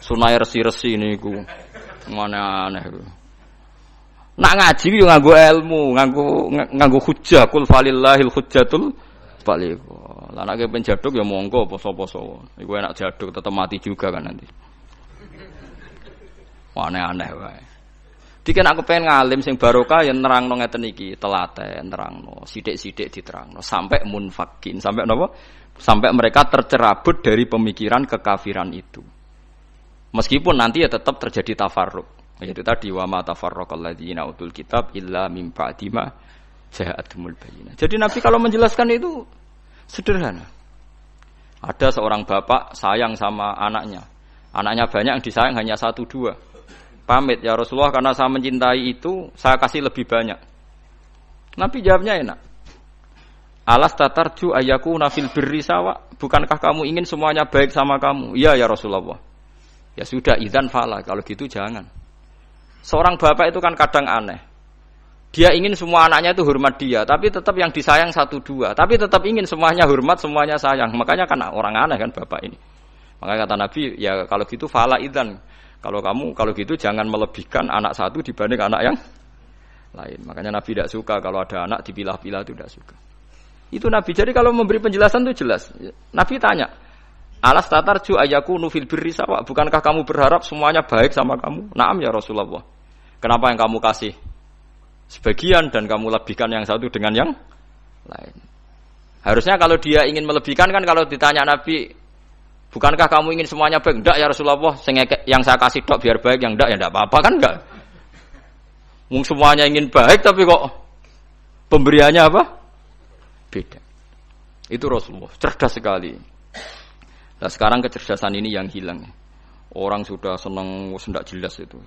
Sunah resi-resi niku. Aneh-aneh iku. Nak ngaji yo nganggo ilmu, nganggo hujjah kul falillahil hujjatul baligh. Lah nek ben jaduk ya monggo poso-poso. Iku enak jaduk tetep mati juga kan nanti. Aneh-aneh wae. Diken aku pengen ngalim sing barokah yen nerangno ngeten iki, telaten nerangno, sithik-sithik diterangno sampai munfakin, sampai napa? Sampai mereka tercerabut dari pemikiran kekafiran itu. Meskipun nanti ya tetap terjadi tafarruq. Yaitu tadi wa ma tafarraqal ladzina utul kitab illa mim ba'di ma ja'atumul bayyinah. Jadi Nabi kalau menjelaskan itu sederhana. Ada seorang bapak sayang sama anaknya. Anaknya banyak, yang disayang hanya 1-2. Pamit ya Rasulullah karena saya mencintai itu saya kasih lebih banyak. Nabi jawabnya enak. Alas tatarju ayakuna fil birri sawa. Bukankah kamu ingin semuanya baik sama kamu? Iya ya Rasulullah. Ya sudah idzan fala, kalau gitu jangan. Seorang bapak itu kan kadang aneh. Dia ingin semua anaknya itu hormat dia, tapi tetap yang disayang 1-2. Tapi tetap ingin semuanya hormat, semuanya sayang. Makanya kan orang aneh kan bapak ini. Makanya kata Nabi, ya kalau gitu fala idzan. Kalau gitu jangan melebihkan anak satu dibanding anak yang lain. Makanya Nabi tidak suka kalau ada anak dipilah-pilah, itu tidak suka. Itu Nabi. Jadi kalau memberi penjelasan itu jelas. Nabi tanya, alas tatarju ayakunu fil birri sawa. Bukankah kamu berharap semuanya baik sama kamu? Naam ya Rasulullah. Kenapa yang kamu kasih sebagian dan kamu lebihkan yang satu dengan yang lain? Harusnya kalau dia ingin melebihkan kan kalau ditanya Nabi, bukankah kamu ingin semuanya baik? Enggak ya Rasulullah, yang saya kasih tok biar baik, yang enggak ya enggak apa-apa kan enggak. Semuanya ingin baik tapi kok pemberiannya apa? Beda. Itu Rasulullah, cerdas sekali. Nah sekarang kecerdasan ini yang hilang. Orang sudah senang, tidak jelas itu.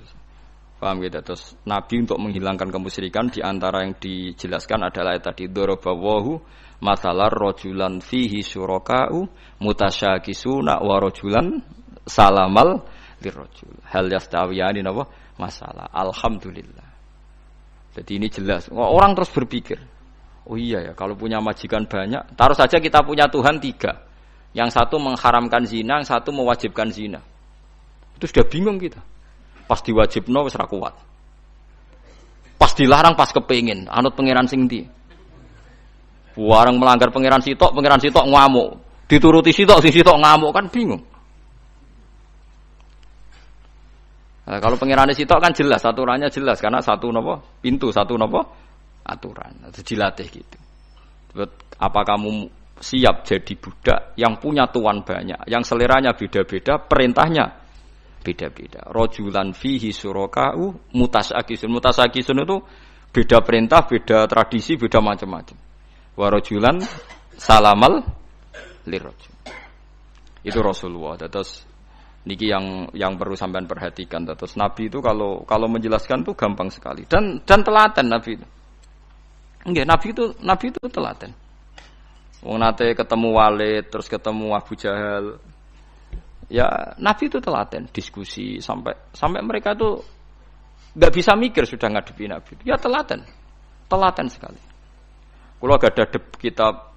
Paham gitu? Terus Nabi untuk menghilangkan kemusyrikan di antara yang dijelaskan adalah tadi dorobawahu masalah rojulan fihi syuraka'u mutasyakisuna wa rojulan salamal lirrojul. Hal yastawiyani napa? Masalah. Alhamdulillah. Jadi ini jelas. Orang terus berpikir, oh iya ya, kalau punya majikan banyak, taruh saja kita punya Tuhan 3. Yang satu mengharamkan zina, yang satu mewajibkan zina. Itu sudah bingung kita. Pas diwajibno wis ra kuat. Pas dilarang pas kepengin, anut pangeran sing ndi. Warang melanggar pangeran sitok ngamuk. Dituruti sitok, sing sitok ngamuk kan bingung. Nah, kalau pangerane sitok kan jelas, aturannya jelas karena satu napa? Pintu, satu napa? Aturan. Itu dilatih gitu. Apa kamu siap jadi budak yang punya tuan banyak, yang seleranya beda-beda, perintahnya beda-beda. Rojulan fihi syuraka'u mutasakisun. Mutasakisun itu beda perintah, beda tradisi, beda macam-macam. Wa rojulan salamal lirrajul. Itu Rasulullah. Terus niki yang perlu sampean perhatikan. Terus Nabi itu kalau menjelaskan tuh gampang sekali dan telaten Nabi itu. Enggak, Nabi itu telaten. Wong nate ketemu Walid, terus ketemu Abu Jahal. Ya Nabi itu telaten, diskusi sampai mereka tuh nggak bisa mikir sudah ngadepi Nabi. Ya telaten sekali. Kalau ada kitab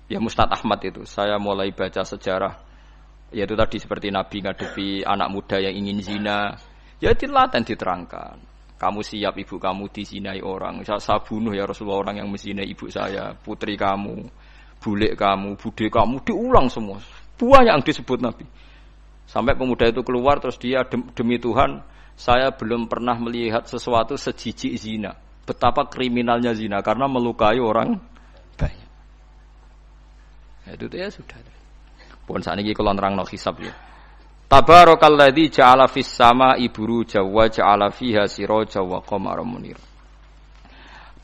ya Mustad Ahmad itu, saya mulai baca sejarah, yaitu tadi seperti Nabi ngadepi anak muda yang ingin zina, ya telaten diterangkan. Kamu siap ibu kamu dizinai orang, saya bunuh ya Rasulullah orang yang menzinai ibu saya, putri kamu, bulik kamu, bude kamu, diulang semua. Banyak yang disebut Nabi. Sampai pemuda itu keluar terus dia demi Tuhan saya belum pernah melihat sesuatu sejijik zina. Betapa kriminalnya zina karena melukai orang banyak. Itu ya sudah. Pun sakniki kula nerangno hisab ya. Tabarakalladzi ja'ala fis sama'i buruja wa ja'ala fiha siraja wa qamaran munir.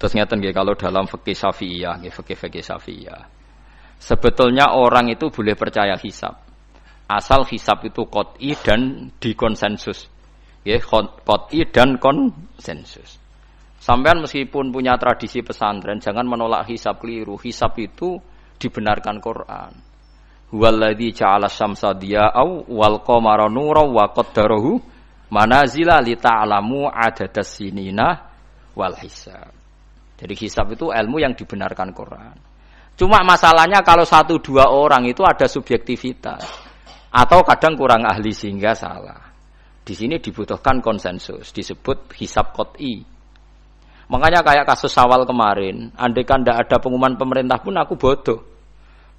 Terus ngeten nggih kalau dalam fikih Syafi'iyah, nggih fikih Syafi'iyah. Sebetulnya orang itu boleh percaya hisab. Asal hisab itu qot'i dan dikonsensus. Ya, qot'i dan konsensus. Sampean meskipun punya tradisi pesantren, jangan menolak hisab keliru. Hisab itu dibenarkan Quran. Huwallazi ja'ala syamsa diya'au wal qamara nuran wa qaddarahu manazila li ta'lamu adadas sinina wal hisab. Jadi hisab itu ilmu yang dibenarkan Quran. Cuma masalahnya kalau 1-2 orang itu ada subjektivitas. Atau kadang kurang ahli sehingga salah. Di sini dibutuhkan konsensus, disebut hisab qot'i. Makanya kayak kasus Syawal kemarin, andai kan tidak ada pengumuman pemerintah pun aku bodoh.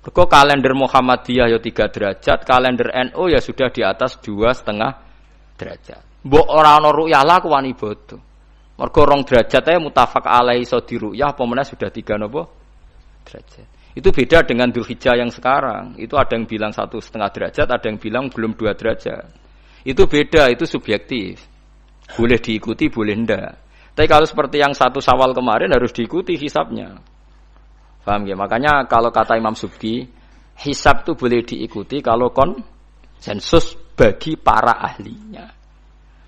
Mergo kalender Muhammadiyah ya 3 derajat, kalender NU ya sudah di atas 2,5 derajat. Mbok ora ana ru'yah lah aku wani bodoh. Mergo 2 derajat ae mutafaq alaihi so di ru'yah apa meneh sudah 3 napa derajat. Itu beda dengan Dzulhijjah yang sekarang. Itu ada yang bilang 1,5 derajat, ada yang bilang belum 2 derajat. Itu beda, itu subjektif. Boleh diikuti, boleh enggak. Tapi kalau seperti yang 1 Syawal kemarin harus diikuti hisabnya. Paham ya? Makanya kalau kata Imam Subki, hisab itu boleh diikuti kalau konsensus bagi para ahlinya.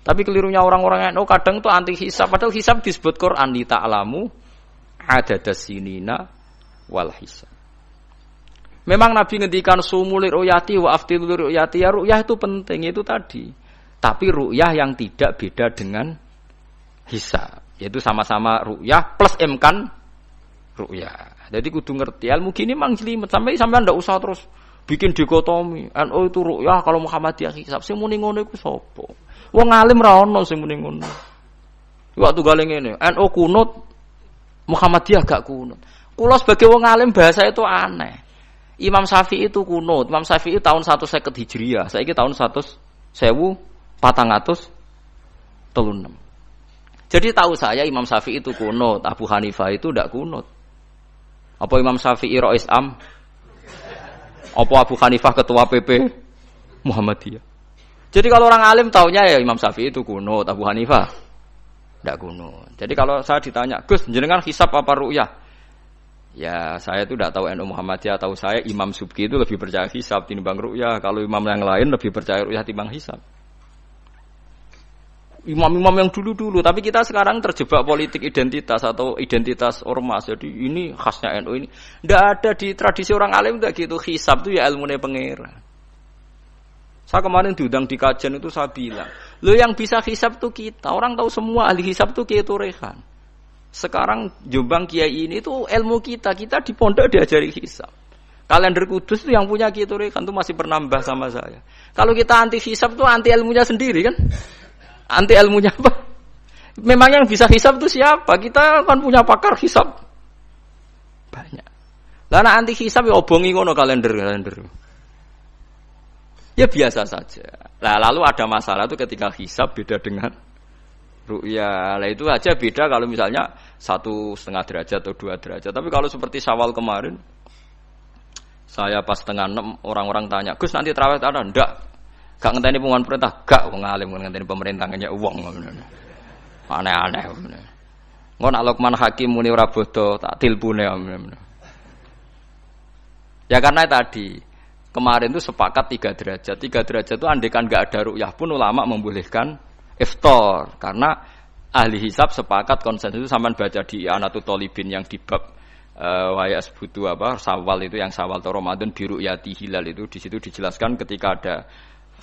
Tapi kelirunya orang-orang yang kadang itu anti hisab. Padahal hisab disebut Quran li ta'lamu adadas sinina wal hisab. Memang Nabi ngendikan sumulir ru'yati wa aftilur ru'yati, ya ru'yah itu penting itu tadi. Tapi ru'yah yang tidak beda dengan hisab. Yaitu sama-sama ru'yah plus imkan ru'yah. Jadi kudu ngerti ilmu gini mang jelimet sampai ndak usah terus bikin dikotomi. NU itu ru'yah kalau Muhammadiyah hisab sing muni ngono iku sapa? Wong alim ra ono sing muni ngono. Waktu gale ngene, NU kunut Muhammadiyah gak kunut. Kula sebagai wong alim bahasa itu aneh. Imam Syafi'i itu kunut. Imam Syafi'i tahun 150 Hijriah. Saiki tahun 1436. Jadi tahu saya Imam Syafi'i itu kunut, Abu Hanifah itu tidak kunut. Apa Imam Syafi'i Rais Am? Apa Abu Hanifah ketua PP Muhammadiyah? Jadi kalau orang alim taunya ya Imam Syafi'i itu kunut, Abu Hanifah tidak kunut. Jadi kalau saya ditanya, Gus, jenengan hisab apa ru'yah? Ya saya itu tidak tahu NU Muhammadiyah, tahu saya Imam Subki itu lebih percaya hisab timbang ru'yah. Kalau imam yang lain lebih percaya ru'yah timbang hisab. Imam-imam yang dulu-dulu, tapi kita sekarang terjebak politik identitas atau identitas ormas. Jadi ini khasnya NU ini. Tidak ada di tradisi orang alim tidak gitu. Hisab itu ya ilmunya pangeran. Saya kemarin diundang di kajian itu saya bilang, lo yang bisa hisab itu kita. Orang tahu semua ahli hisab itu Kiai Turehan. Sekarang Jombang Kiai ini itu ilmu kita di pondok diajari hisab. Kalender Kudus itu yang punya Kiai Turehan itu masih penambah sama saya. Kalau kita anti hisab itu anti ilmunya sendiri kan? Anti ilmunya apa? Memang yang bisa hisab itu siapa? Kita kan punya pakar hisab banyak. Lah anti hisab ya obongi ngono kalender. Ya biasa saja. Lah lalu ada masalah itu ketika hisab beda dengan ru'yah. Lah itu aja beda kalau misalnya 1,5 derajat atau 2 derajat. Tapi kalau seperti Syawal kemarin, saya pas setengah 6 orang-orang tanya, Gus nanti tarawih ada? Enggak. Gak ngenteni pengumuman perintah, gak wong alim ngenteni pemerintah ngene wong. Aneh-aneh. Engko nak Luqman Hakim muni ora bodo tak tilpune. Ya karena tadi kemarin itu sepakat 3 derajat. 3 derajat itu andekan enggak ada ru'yah pun ulama membolehkan iftar karena ahli hisab sepakat konsensus itu sampean baca di Anatut Thalibin yang di bab waya sebutu apa Syawal itu yang Syawal atau Ramadan biru yati hilal itu di situ dijelaskan ketika ada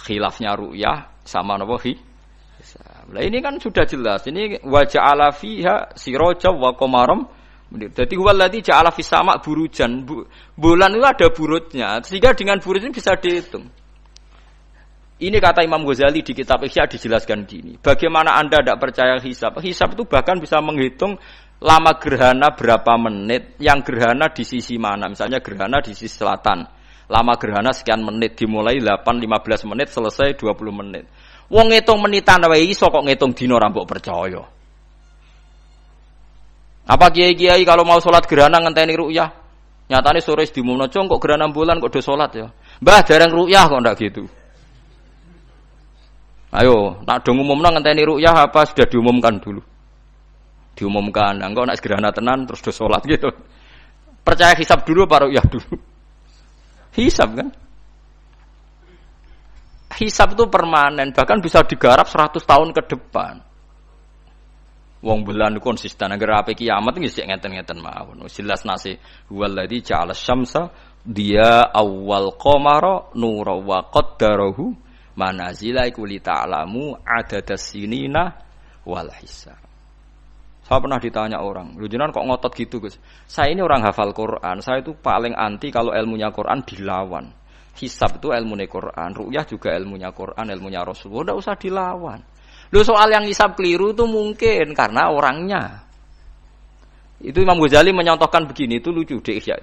khilafnya ru'yah sama napa hisab. Lah ini kan sudah jelas. Ini wa ja'ala fiha siraja wa qamaram. Jadi waladzi ja'ala fis sama burujan. Bulan itu ada burutnya sehingga dengan burut ini bisa dihitung. Ini kata Imam Ghazali di kitab Ihya dijelaskan gini. Bagaimana Anda tidak percaya hisab? Hisab itu bahkan bisa menghitung lama gerhana berapa menit, yang gerhana di sisi mana. Misalnya gerhana di sisi selatan. Lama gerhana sekian menit, dimulai 8-15 menit, selesai 20 menit. Wong ngitung menitan wae iso kok ngitung dina ora mbok percaya. Apa kiai-kiai kalau mau sholat gerhana ngenteni ru'yah? Nyatane sore diumumno kok gerhana bulan kok do sholat ya. Mbah dereng ru'yah kok ndak gitu. Ayo, nak dong umumna ngenteni ru'yah apa sudah diumumkan dulu? Diumumkan, engko nak gerhana tenan terus do salat gitu. Percaya hisab dulu apa ru'yah dulu? Hisab kan? Hisab itu permanen, bahkan bisa digarap 100 tahun ke depan. Wong bulan konsisten agar ape kiamat nggih sik ngeten-ngeten mawon. Jelas nase huwallazi ja'ala syamsa dia awal qamara nura wa qaddarahu manazila iku li ta'lamu adadas sinina wal hisab. Saya pernah ditanya orang, "Lho jenengan kok ngotot gitu, Gus?" Saya ini orang hafal Quran, saya itu paling anti kalau ilmunya Quran dilawan. Hisab itu ilmunya Quran, ru'yah juga ilmunya Quran, ilmunya Rasulullah, enggak usah dilawan. Lho soal yang hisab keliru itu mungkin karena orangnya. Itu Imam Ghazali menyontohkan begini, itu lucu deh ya.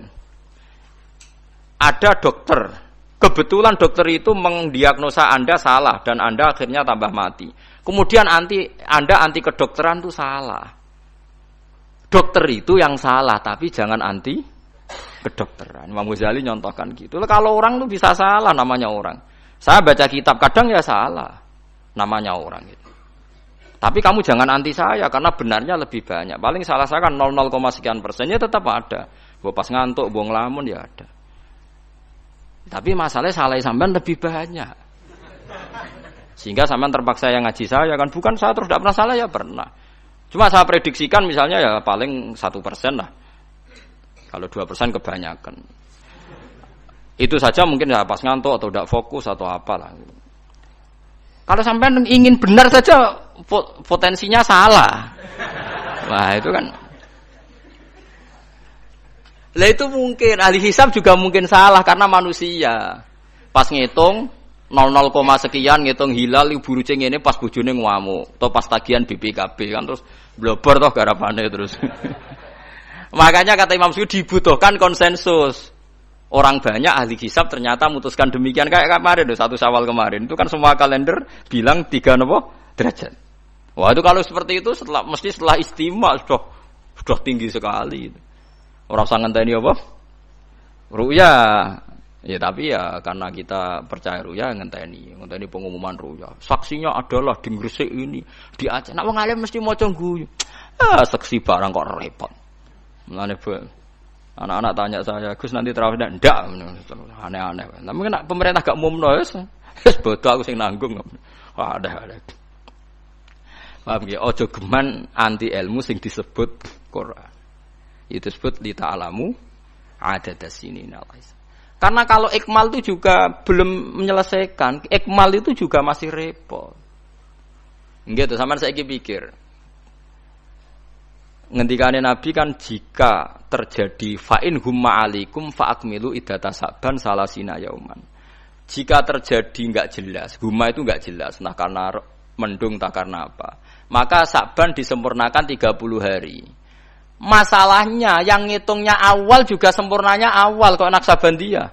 Ada dokter, kebetulan dokter itu mendiagnosa Anda salah dan Anda akhirnya tambah mati. Kemudian Anda anti kedokteran itu salah. Dokter itu yang salah, tapi jangan anti kedokteran. Imam Ghazali nyontohkan gitu. Kalau orang itu bisa salah, namanya orang. Saya baca kitab kadang ya salah, namanya orang gitu. Tapi kamu jangan anti saya karena benarnya lebih banyak. Paling salah saya kan 0, sekian persennya tetap ada. Gua pas ngantuk, gua ngelamun ya ada. Tapi masalahnya salah sampean lebih banyak. Sehingga sampean terpaksa yang ngaji saya kan, bukan saya terus tidak pernah salah ya pernah. Cuma saya prediksikan misalnya ya paling 1% lah. Kalau 2% kebanyakan. Itu saja mungkin ya pas ngantuk atau tidak fokus atau apalah. Kalau sampean ingin benar saja potensinya salah. Wah, itu kan. Lah itu mungkin ahli hisab juga mungkin salah karena manusia. Pas ngitung 00, sekian ngitung hilal ibu rucing ini pas bojone ngamuk atau pas tagihan BPKB kan terus blobor toh garapane terus. Makanya kata Imam Suyuti dibutuhkan konsensus. Orang banyak ahli hisab ternyata memutuskan demikian kayak kemarin 1 Syawal kemarin itu kan semua kalender bilang 3 derajat. Wah itu kalau seperti itu mesti setelah istimewa sudah tinggi sekali. Orang usah ngenteni apa? Ru'ya. Ya tapi ya karena kita percaya ru'ya ngenteni pengumuman ru'ya. Saksinya adalah di Gresik ini, di Aceh. Nek wong alim mesti maca guyu. Saksi barang kok repot. Mulane anak-anak tanya saya, Gus nanti terawih ndak? Aneh-aneh. Tapi nek pemerintah gak umumno wis bodoh aku sing nanggung. Wah, ada. Paham ya? Aja geman anti ilmu sing disebut Quran. Itu disebut li ta'lamu adadas sinina. Karena kalau ikmal itu juga belum menyelesaikan, ikmal itu juga masih repot. Gitu, sampean saiki pikir. Ngendikane Nabi kan jika terjadi fa'in humma alikum fa'akmilu iddata Sa'ban salasina yauman. Jika terjadi enggak jelas, humma itu enggak jelas, nah karena mendung tak karena apa. Maka Sa'ban disempurnakan 30 hari. Masalahnya yang ngitungnya awal juga sempurnanya awal kok Naksabandiyah.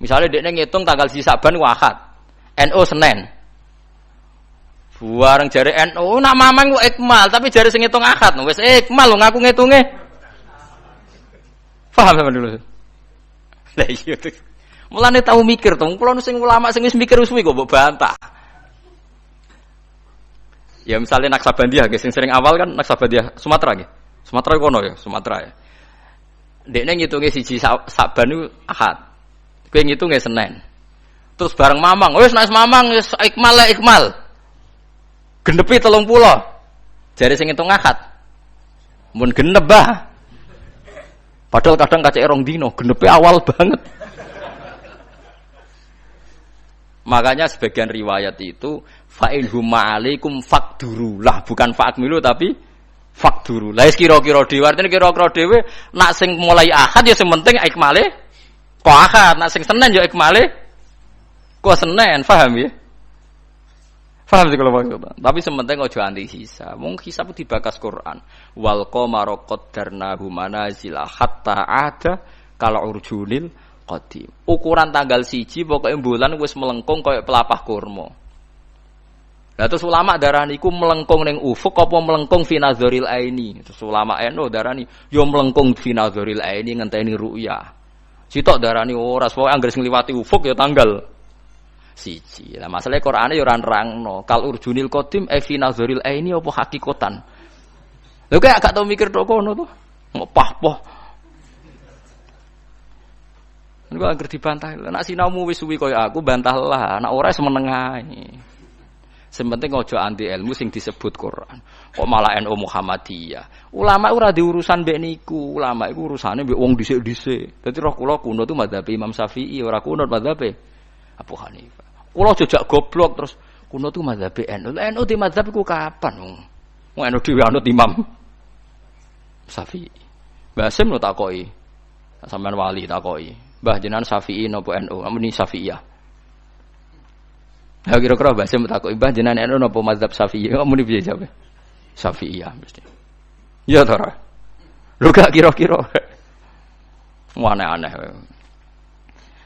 Misalnya dekne ngitung tanggal si Sa'ban Ahad, NU Senin. Buareng jare NU nak mamang ku ikmal, tapi jare sing ngitung Ahad wis ikmal lho ngaku ngitunge. Paham sampean dulu. Lah iya tuh. Mulane tau mikir to, kula sing ulama sing wis mikir suwi kok mbok bantah. Ya misalnya Naksabandiyah nggih sing sering awal kan Naksabandiyah Sumatera nggih. Sumatera kono ya, Sumatera ya. Dekne ngitunge siji Saban niku Ahad. Kowe ngitunge Senin. Terus bareng mamang, wis nek mamang wis ikmal lah ikmal. Genepi 30. Jare sing ngitung Ahad. Mun genep bah. Padahal kadang kacek rong dino, genepi awal banget. Makanya sebagian riwayat itu fa'in huma alaikum fakdurulah, bukan fa'akmilu tapi fakduru. Lah kira-kira dhewe artine kira-kira dhewe nak sing mulai Ahad ya sing penting ikmale kok Ahad, nak sing Senin ya ikmale kok Senin, paham ya? Paham sih kalau maksudnya. Tapi sementing ojo anti hisab. Wong hisab dibakas Quran. Wal qamara qaddarnahu manazila hatta ada kal urjunil qadim. Ukuran tanggal 1 pokoke bulan wis melengkung kaya pelapah kurma. Lah terus ulama darani iku melengkung ning ufuk apa melengkung fi nazaril aini. Terus ulama NU darani yo melengkung fi nazaril aini ngenteni ru'ya. Sitok darani ora pokoke anggere ngliwati ufuk ya tanggal 1. Lah masalahe Qur'ane ya ora nerangno. Kal urjunil qadim fi nazaril aini apa hakikatan. Lho kok gak tau mikir tok kono to. Ngopah-poh. Niku anggere dibantah. Nek sinaumu wis suwi kaya aku bantahlah, nek ora semeneng ae. Sementing ojo anti ilmu sing disebut Quran. Kok malah NU Muhammadiyah. Ulama ora diurusan mbek niku. Ulama iku urusane mbek wong dhisik-dhisik. Dadi roh kula kuno tu madzhab Imam Syafi'i, ora kuno madzhab Abu Hanifah. Kula jejak goblok terus kuno tu madzhab NU. NU di madzhab iku kapan wong? Wong NU dhewe anut Imam Syafi'i. Mbah Sim lo takoki. Sampeyan wali takoki. Mbah jenengan Syafi'i napa NU? Amuni Syafi'iyah. Ha kira-kira Mbah Sim takoki, "Mbah jenengan NU napa mazhab Syafi'i?" Amuni piye jawabe? Syafi'iyah mesti. Ya to ora. Lho gak kira-kira. Aneh-aneh.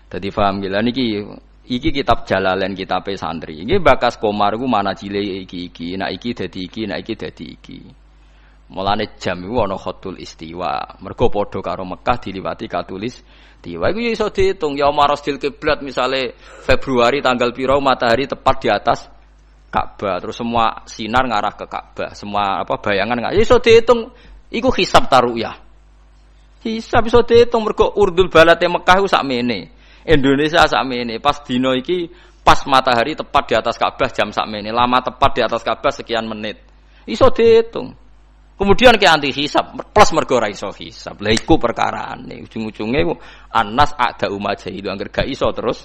Dadi paham gila niki iki kitab Jalalain kitabe santri. Iki bakas Komar iku mana cile iki. Nek iki dadi iki, nek iki dadi iki. Mulane jam iku ana khatul istiwa. Mergo padha karo Mekah diliwati katulis istiwa. Iku ya iso diitung ya marasdil kiblat misale Februari tanggal piro matahari tepat di atas Ka'bah. Terus semua sinar ngarah ke Ka'bah. Semua bayangan ya iso diitung. Iku hisab taruyah. Hisab iso diitung mergo urdul balate Mekah iku sakmene. Indonesia sakmene. Pas dino iki pas matahari tepat di atas Ka'bah jam sakmene. Lama tepat di atas Ka'bah sekian menit. Iso diitung. Kemudian ke anti hisab plus mergo ra iso hisab. Lah iku perkarane ujung-ujunge Anas ada umaja itu angger gak iso terus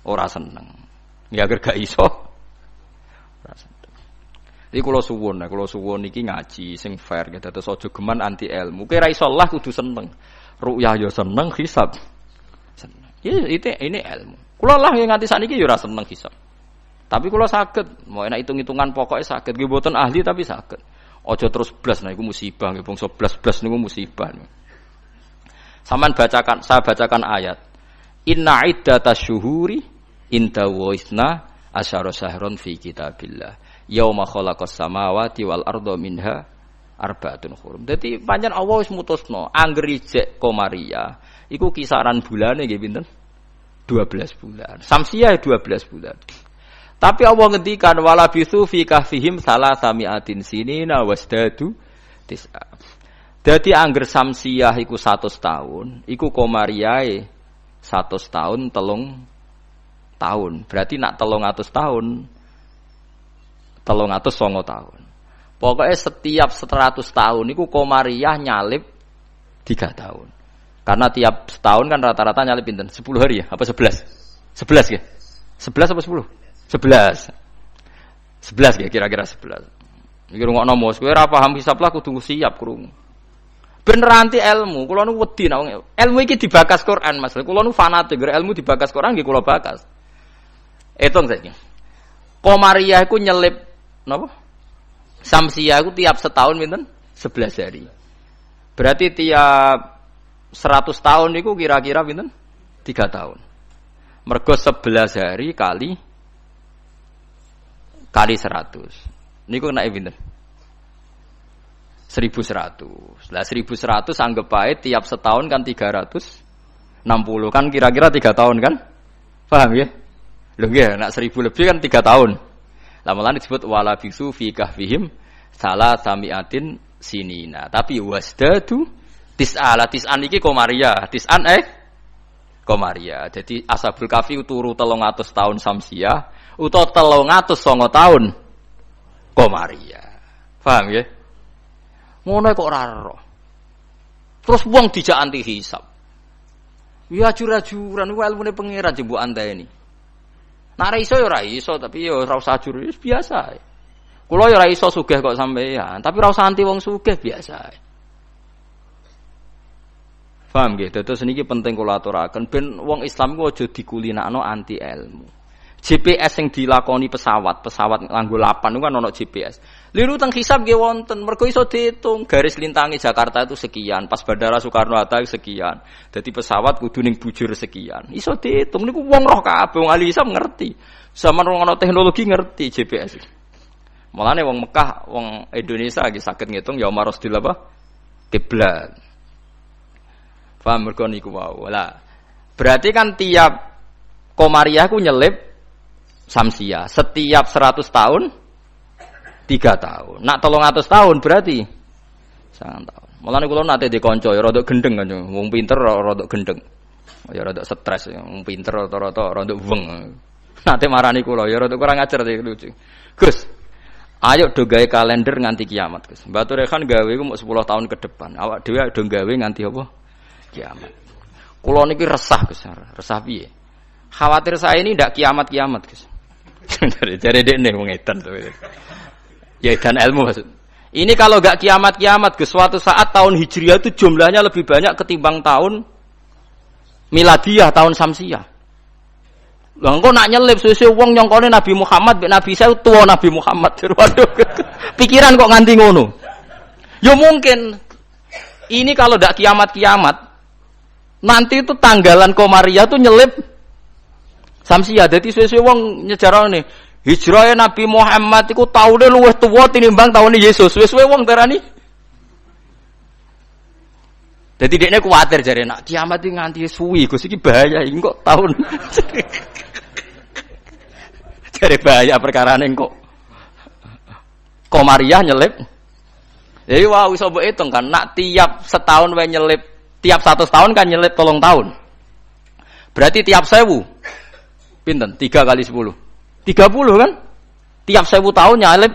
ora seneng. Ya angger gak iso ora seneng. Iki kula suwun iki ngaji sing fair gitu terus aja geman anti ilmu. Kowe ra iso lah kudu seneng. Ru'yah ya seneng, hisab seneng. Ya ini ilmu. Kula lah yang nganti sakniki ya ora seneng hisab. Tapi kula saged, mau enak hitung-hitungan pokoknya saged. Nggih mboten ahli tapi saged. Aja terus blas nah iku musibah nggih bangsa blas niku musibah. Saya bacakan ayat. Inna iddatash syuhuri inda waisna asyara syahron fi kitabillah. Yauma khalaqas samawati wal arda minha arba'atun hurum. Dadi pancen Allah wis mutusno angger ijek Komariah iku kisaran bulane nggih pinten? 12 bulan. Samsiah 12 bulan. Tapi Allah ngendikan wala bisu fi kahfihim salasamiatin sinina wasdadu tis'a. Dadi angger samsiah iku 100 tahun, iku Komariah 100 tahun 3 tahun. Berarti nak 300 tahun 309 tahun. Pokoknya setiap 100 tahun iku Komariah nyalip 3 tahun. Karena tiap setahun kan rata-rata nyalip pinten? 10 hari ya? Apa 11? 11 ya? 11 apa 10? 11. 11 ya kira-kira 11. Iki rungokno mos, kowe ora paham hisab lah kudu siap krungu. Bener anti ilmu, kula nu wedi nek ilmu iki dibakas Quran Mas. Kula nu fanatik ilmu dibakas Quran nggih kula bakas. Hitung saiki. Komariah iku nyelip napa? Samsiah iku tiap setahun pinten? 11 hari. Berarti tiap 100 tahun niku kira-kira pinten? 3 tahun. Mergo 11 hari kali 100. Niku nek pinten? 1100. Lah 1100 anggap ae tiap setahun kan 360 kan kira-kira 3 tahun kan? Paham ya? Lho nggih, nek 1000 lebih kan 3 tahun. Lah malah disebut wala bisu fi kahfihim salasamiatin sinina. Tapi wasdadu tis'an iki Komariah. Tis'an Komariah. Jadi Ashabul Kahfi turu 300 tahun Samsiah utawa 309 tahun Komariah. Paham ya? Ngono kok ora ero. Terus wong dijak anti hisab. Ya ajur-ajuran ku ilmune pangeran jembuk anteni. Nek ora iso ya ora iso, tapi ya ora usah ajur biasa ae. Kula ya ora iso sugih kok sampeyan, tapi ora usah anti wong sugih biasa ae. Paham nggih? Dados niki penting kula aturaken ben wong Islam ku aja dikulinakno anti ilmu. GPS yang dilakoni pesawat nganggo lapan itu kan ono GPS. Liru teng hisab nggih wonten, mergo iso diitung garis lintangi Jakarta itu sekian, pas Bandara Soekarno-Hatta sekian. Dadi pesawat kudu ning bujur sekian. Iso diitung niku wong roh kabeh, wong ahli hisab ngerti. Zaman wong ono teknologi ngerti GPS. Mulane wong Mekah, wong Indonesia lagi saged ngitung ya marosdil apa? Kiblat. Paham mergo niku wae. Lah, berarti kan tiap Komariah ku nyelip Samsiah setiap 100 tahun 3 tahun. Nak 300 tahun berarti 9 tahun. Mulane kula nate dikonco ya rada gendeng kan. Wong pinter rada gendeng. Ya rada stres, wong pinter rata-rata rada weng. Nate marani kula ya rada kurang ajar iki lucu. Gus, ayo do gawe kalender nganti kiamat, Gus. Mbatu Rehan gawe ku mok 10 tahun ke depan. Awak dhewe do gawe nganti apa? Kiamat. Kula niki resah, Gus. Resah piye? Khawatir saya ini ndak kiamat-kiamat, Gus. Jare dekne wong edan to. Ya edan ilmu maksud. Ini kalau enggak kiamat-kiamat ke suatu saat tahun Hijriah itu jumlahnya lebih banyak ketimbang tahun Miladiah, tahun Samsiah. Lah engko nak nyelip suwe-suwe wong nyongkone Nabi Muhammad mek Nabi saya tuwa Nabi Muhammad. Waduh. Pikiran kok nganti ngono. Ya mungkin ini kalau enggak kiamat-kiamat nanti itu tanggalan Komariah tuh nyelip Samsiah. Dadi suwe-suwe wong nyejarane hijrahe Nabi Muhammad iku taune luwih tuwa tinimbang taune Yesus. Suwe-suwe wong darani. Dadi dekne kuwatir jare nak kiamat iki nganti suwi Gus iki bahaya iki kok taun. Jare bahaya perkarane kok Komariah nyelip. Jadi wah iso mbok hitung kan nak tiap setahun wae nyelip, tiap 100 tahun kan nyelip 3 tahun. Berarti tiap 1000 pinten? 3 kali 10. 30 kan? Tiap 1000 tahun nyalip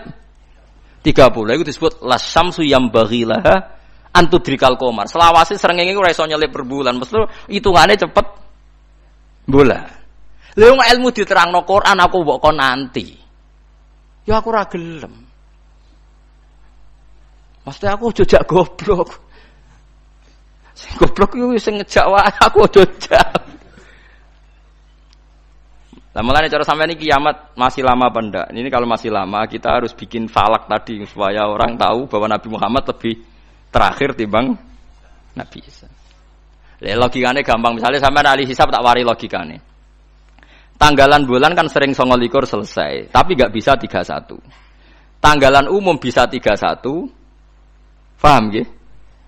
30. Itu disebut lasyamsu yambaghilaha antudrikal qamar. Selawase srengenge ora iso nyelip per bulan. Mesti hitungane cepet bulan. Lha ilmu diterangno Quran aku mbok kon nanti. Ya aku ora gelem. Mesti aku jejak goblok. Sing goblok iku sing ngejak wae aku jejak. Lah mulane cara sampeyan iki kiamat masih lama apa ndak? Ini kalau masih lama kita harus bikin falak tadi supaya orang tahu bahwa Nabi Muhammad lebih terakhir timbang Nabi Isa. Lah logikane gampang, misalnya sampeyan ahli hisab tak wari logikane. Tanggalan bulan kan sering 29 selesai, tapi enggak bisa 31. Tanggalan umum bisa 31. Paham nggih?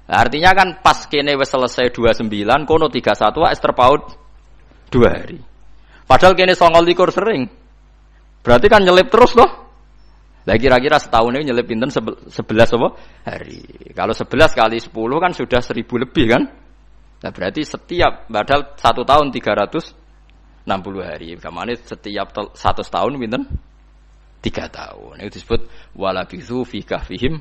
Artinya kan pas kene wis selesai 29, kono 31 wis terpaut 2 hari. Padahal kene 29 sering. Berarti kan nyelip terus loh. Lah kira-kira setahun ini nyelip pinten 11 apa? Hari. Kalau 11 kali 10 kan sudah 1000 lebih kan? Nah berarti setiap padahal 1 tahun 360 hari. Kamane setiap 100 tahun pinten? 3 tahun. Itu disebut walabithu fi kahfihim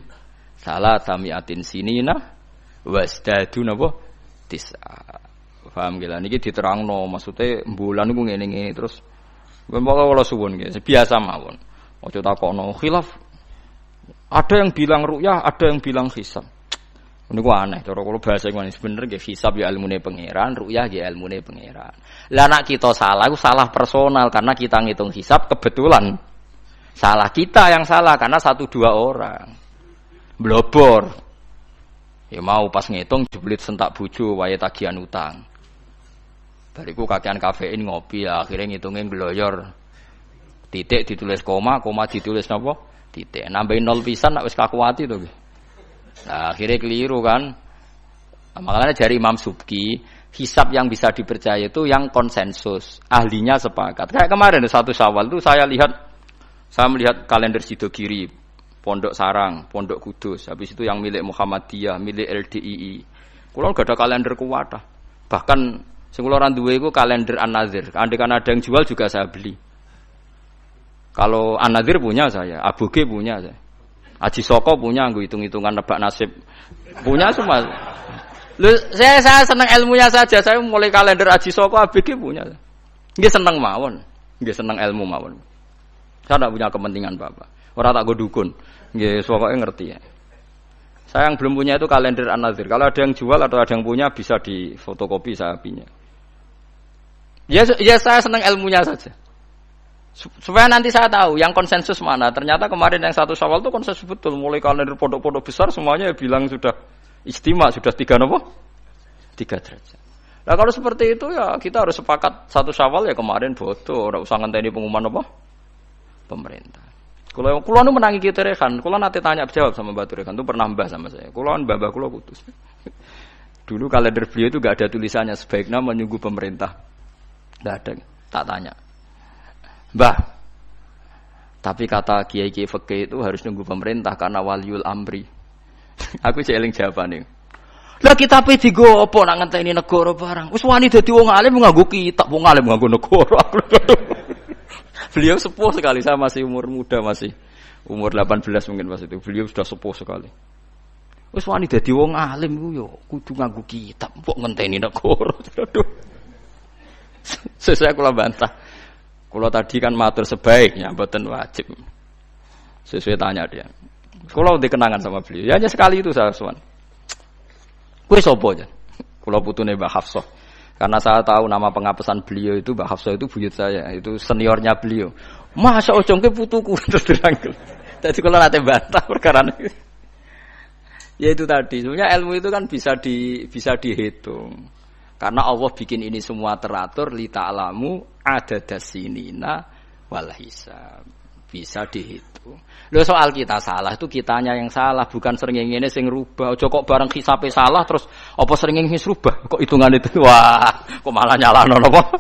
salatamiatin sinina wasdadu napa? Tis'a. Paham gila niki diterangno maksudnya bulan niku ngene-ngene terus pokoke kula suwun nggih biasa mawon aja takokno khilaf ada yang bilang ru'yah ada yang bilang hisab niku aneh cara kula bahasa ngene bener nggih hisab ya ilmune pangeran ru'yah ya ilmune pangeran lah nek kita salah iku salah personal karena kita ngitung hisab kebetulan salah kita yang salah karena 1-2 orang blobor ya mau pas ngitung jeblit sentak bojo wae tagihan utang. Bariku kakean kafein ngopi ya, akhirnya ngitungin gloyor. Titik ditulis koma, koma ditulis napa? Titik. Nambahin 0 pisan nek wis kakuati to. Nah, akhirnya keliru kan. Makanya dari Imam Subki, hisab yang bisa dipercaya itu yang konsensus, ahlinya sepakat. Kayak kemarin 1 Syawal itu saya melihat kalender Sidogiri, Pondok Sarang, Pondok Kudus, habis itu yang milik Muhammadiyah, milik LDII. Kulo gak ada kalender kuwatah. Bahkan sing kula ora duwe iku kalender An-Nadzir. Andaikan ada yang jual juga saya beli. Kalau An-Nadzir punya saya, Aboge punya saya. Aji Soko punya, nggo hitung-hitungan nebak nasib. Punya semua. Loh, saya senang ilmunya saja. Saya mulai kalender Aji Soko, Aboge punya. Nggih seneng mawon. Nggih seneng ilmu mawon. Saya tidak punya kepentingan Bapak. Ora tak go dukun. Nggih pokoke ngerti ya. Saya yang belum punya itu kalender An-Nadzir. Kalau ada yang jual atau ada yang punya bisa difotokopi saya punya. Ya saya senang ilmunya saja. Supaya nanti saya tahu yang konsensus mana. Ternyata kemarin yang 1 Syawal itu konsensus betul. Mulai kalender pondok-pondok besar semuanya bilang sudah istimewa, sudah 3 derajat. Nah kalau seperti itu ya kita harus sepakat 1 Syawal ya kemarin bodoh. Ora usah ngenteni pengumuman apa? Pemerintah. Kalau nu menangi kita Rehan, kalau nanti tanya jawab sama Batu Rehan itu pernah mbah sama saya. Kalau mbah kulo putus. Dulu kalender beliau itu gak ada tulisannya sebaiknya menunggu pemerintah. Gak ada, tak tanya. Mbah, tapi kata kiai-kiai fikih itu harus nunggu pemerintah karena waliul amri. Aku jeling jawabane. Lah kita pe digo apa nak ngenteni negara barang. Wis wani dadi wong alim nganggo kitab, wong alim nganggo negara. Beliau sepuh sekali, saya masih umur muda, masih umur 18 mungkin pas itu. Beliau sudah sepuh sekali. Wis wani dadi wong alim ku yo kudu nganggo kitab, kok ngenteni negara. Sesuai kula bantah. Kula tadi kan matur sebaiknya mboten wajib. Sesuai tanya dia. Kula udah kenangan sama beliau. Ya hanya sekali itu saya sowan. Kowe sapa ya? Kula putune Mbah Hafsah. Karena saya tahu nama pengapesan beliau itu Mbah Hafsah itu buyut saya, itu seniornya beliau. Masa ojongke putuku terus dirangkul. Jadi kalau nate bantah perkara ini. Ya itu tadi, sebenarnya ilmu itu kan bisa dihitung. Karena Allah bikin ini semua teratur li ta'lamu adadasinina wal hisab. Bisa dihitung. Lho soal kita salah itu kitanya yang salah, bukan srengenge sing rubah. Aja kok bareng hisabe salah terus apa srengenge wis rubah. Kok hitungan itu wah, kok malah nyalahno napa?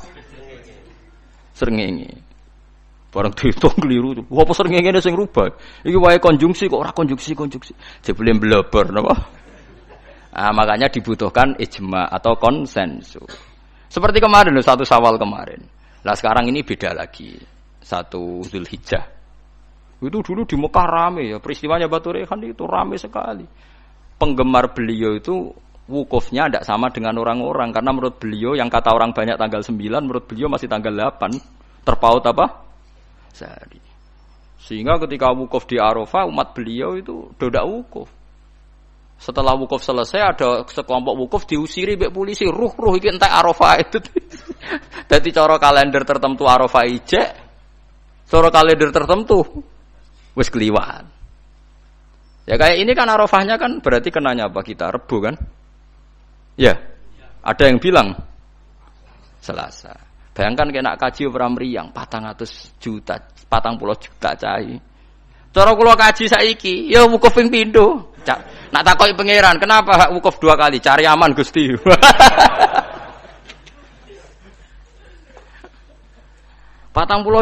Srengenge. Bareng dihitung keliru. Wah apa srengenge sing rubah. Iki wae konjungsi kok ora konjungsi. Jebule blebor napa? Nah, makanya dibutuhkan ijma atau konsensus. Seperti kemarin 1 Syawal kemarin. Lah sekarang ini beda lagi. 1 Dzulhijjah. Itu dulu di Mekah rame ya, peristiwanya Batu Rehan itu rame sekali. Penggemar beliau itu wukufnya tidak sama dengan orang-orang karena menurut beliau yang kata orang banyak tanggal 9, menurut beliau masih tanggal 8. Terpaut apa? Sehari. Sehingga ketika wukuf di Arafah umat beliau itu tidak wukuf. Setelah wukuf selesai ada sekelompok wukuf diusiri mbek polisi, ruh iki entek Arafah itu. Dadi cara kalender tertentu Arafah ijek, cara kalender tertentu wis keliwat. Ya kayak ini kan Arafahnya kan berarti kenanya apa kita Rebo kan? Ya. Ada yang bilang Selasa. Bayangkan kena kaji ora mriyang 400 juta, 40 juta cai. Cara kula kaji saiki, ya wukuf ping pindho. Nak takoki pangeran, kenapa hak wukuf 2 kali? Cari aman Gusti. 40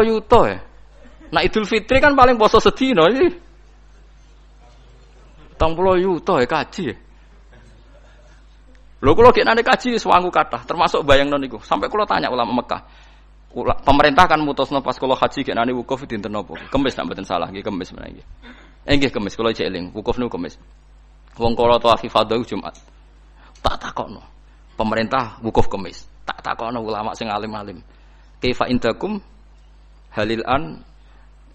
yuta ya. Nak Idul Fitri kan paling poso sedina iki. 40 yuta ya kaji. Lho kula gek nane kaji suwangu kathah, termasuk bayangno niku. Sampai kula tanya ulama Mekah. Pemerintah kan mutusno pas kula haji gek nane wukuf dinten napa? Kemis nek mboten salah nggih kemis menawi. Nggih kemis kula cek eling, wukuf niku kemis. Wong kala tawaf ifadah Jumat. Tak takokno. Pemerintah wukuf kemis. Tak takokno ulama sing alim-alim. Kaifa indakum halil an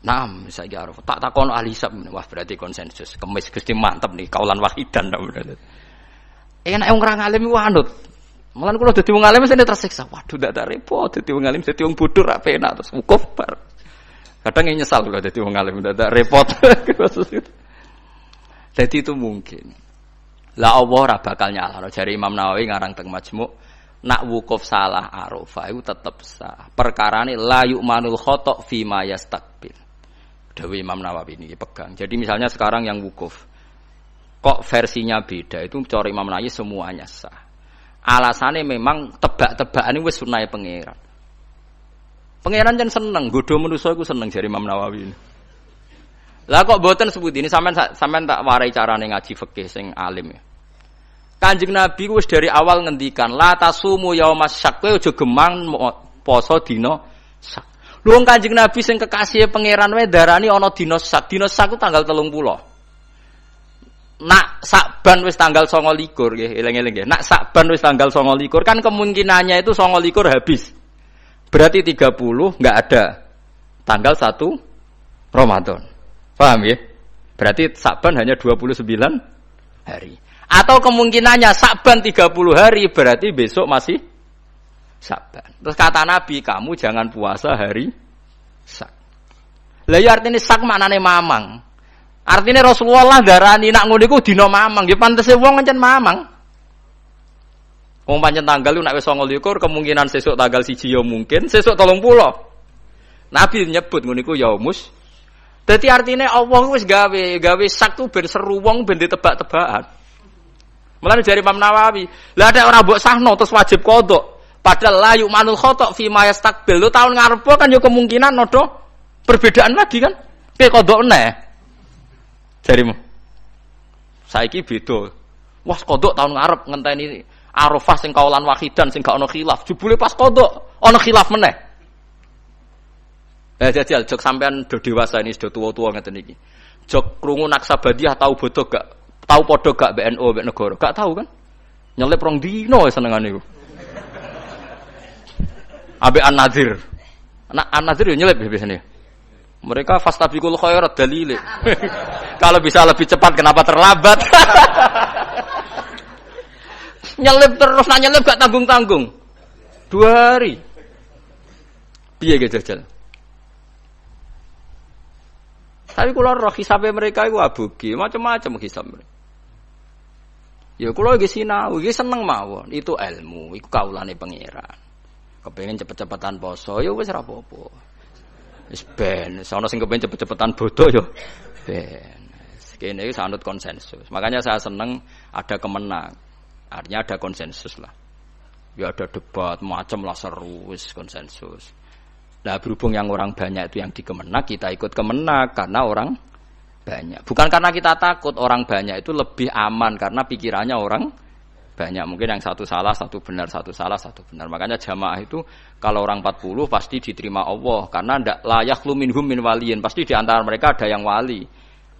Naam, saiki arep. Tak takokno ahli hisab. Wah, berarti konsensus. Kemis Gusti mantep nih kaulan wahidan ta berarti. Enak wong ora ngalim ku anut. Mulan kula dadi wong alim mesti tersiksa. Waduh, ndak repot dadi wong alim, dadi wong bodoh ra penak terus wukuf bar. Kadang nyesal kula dadi wong alim ndak repot. Jadi itu mungkin. Lah Allah ora bakal nyalahno. Jare Imam Nawawi ngarang teng Majmu', nak wukuf salah Arafah itu tetep sah. Perkarane la yu'manul khata' fi ma yastaqbil. Dewe Imam Nawawi ini pegang. Jadi misalnya sekarang yang wukuf kok versinya beda, itu cara Imam Nawawi semuanya sah. Alasannya memang tebak-tebakan wis sunahe pangeran. Pangeran jan seneng, godho manusa iku seneng jare Imam Nawawi ini. Lah kok mboten sebut ini sampean tak warai carane ngaji fikih sing alim ya. Kanjeng Nabi wis dari awal ngendikan la tasumu yaumas syak, kowe aja gemang poso dina syak. Lho Kanjeng Nabi sing kekasih pangeran wae darani ana dina syak. Dina syak ku tanggal 30. Nak Sakban wis tanggal 29 nggih, eling-eling nggih. Nak Sakban wis tanggal 29 kan kemungkinannya itu 29 habis. Berarti 30 enggak ada. Tanggal 1 Ramadan. Paham ya? Berarti Sakban hanya 29 hari. Atau kemungkinannya Sakban 30 hari berarti besok masih Sakban. Terus kata Nabi, kamu jangan puasa hari Sak. Lah ya artine Sak maknane mamang. Artinya Rasulullah darani nak ngono iku dina mamang, ya pantese wong pancen mamang. Wong pancen tanggal nek wis 29 kemungkinan sesuk tanggal 1 ya mungkin, sesuk 30. Nabi nyebut ngono iku yaumus. Dadi artine Allah wis gawe sak tu ben seru wong ben ditebak-tebakan. Mulane jare Imam Nawawi, lah ada ora mbok sahno terus wajib qodho. Padahal la yu'manul khata' fi ma yastaqbil. Lu tahun ngarep kan yo kemungkinan nodo perbedaan lagi kan. Ke qodho neh. Jarimu. Saiki beda. Wah, qodho tahun ngarep ngenteni Arafah sing kaulan wahidan sing gak ono khilaf. Jebule pas qodho ono khilaf meneh. Jajal jok sampean do dewasa ini sudah tua-tua ngeten iki. Jok krungu Naksabandiyah tahu bodoh gak? Tahu padha gak BNO mbek negara? Gak tahu kan? Nyelip rong dino senengane iku. Ambek An-Nadzir. Anak An-Nadzir yo nyelip biasanya. Mereka fastabiqul khairat dalile. Kalau bisa lebih cepat kenapa terlambat? Nyelip terus nak nyelip gak tanggung-tanggung. 2 hari. Piye ge jajal? Tapi kula roh hisabe mereka iku abugi, macam-macam hisab mereka. Ya kula iki sinau, iki seneng mawon, itu ilmu, iku kaulane pangeran. Kepengin cepet-cepetan poso, ya wis ora apa-apa. Wis ben, sono sing kepengin cepet-cepetan bodoh ya ben. Kene iki sanut konsensus. Makanya saya seneng ada kemenang. Artinya ada konsensus lah. Ya ada debat macam lah seru wis konsensus. Nah berhubung yang orang banyak itu yang di Kemenak, kita ikut Kemenak karena orang banyak. Bukan karena kita takut, orang banyak itu lebih aman karena pikirannya orang banyak. Mungkin yang satu salah, satu benar, satu salah, satu benar. Makanya jamaah itu kalau orang 40 pasti diterima Allah karena ndak layak minhum min waliyin. Pasti di antara mereka ada yang wali.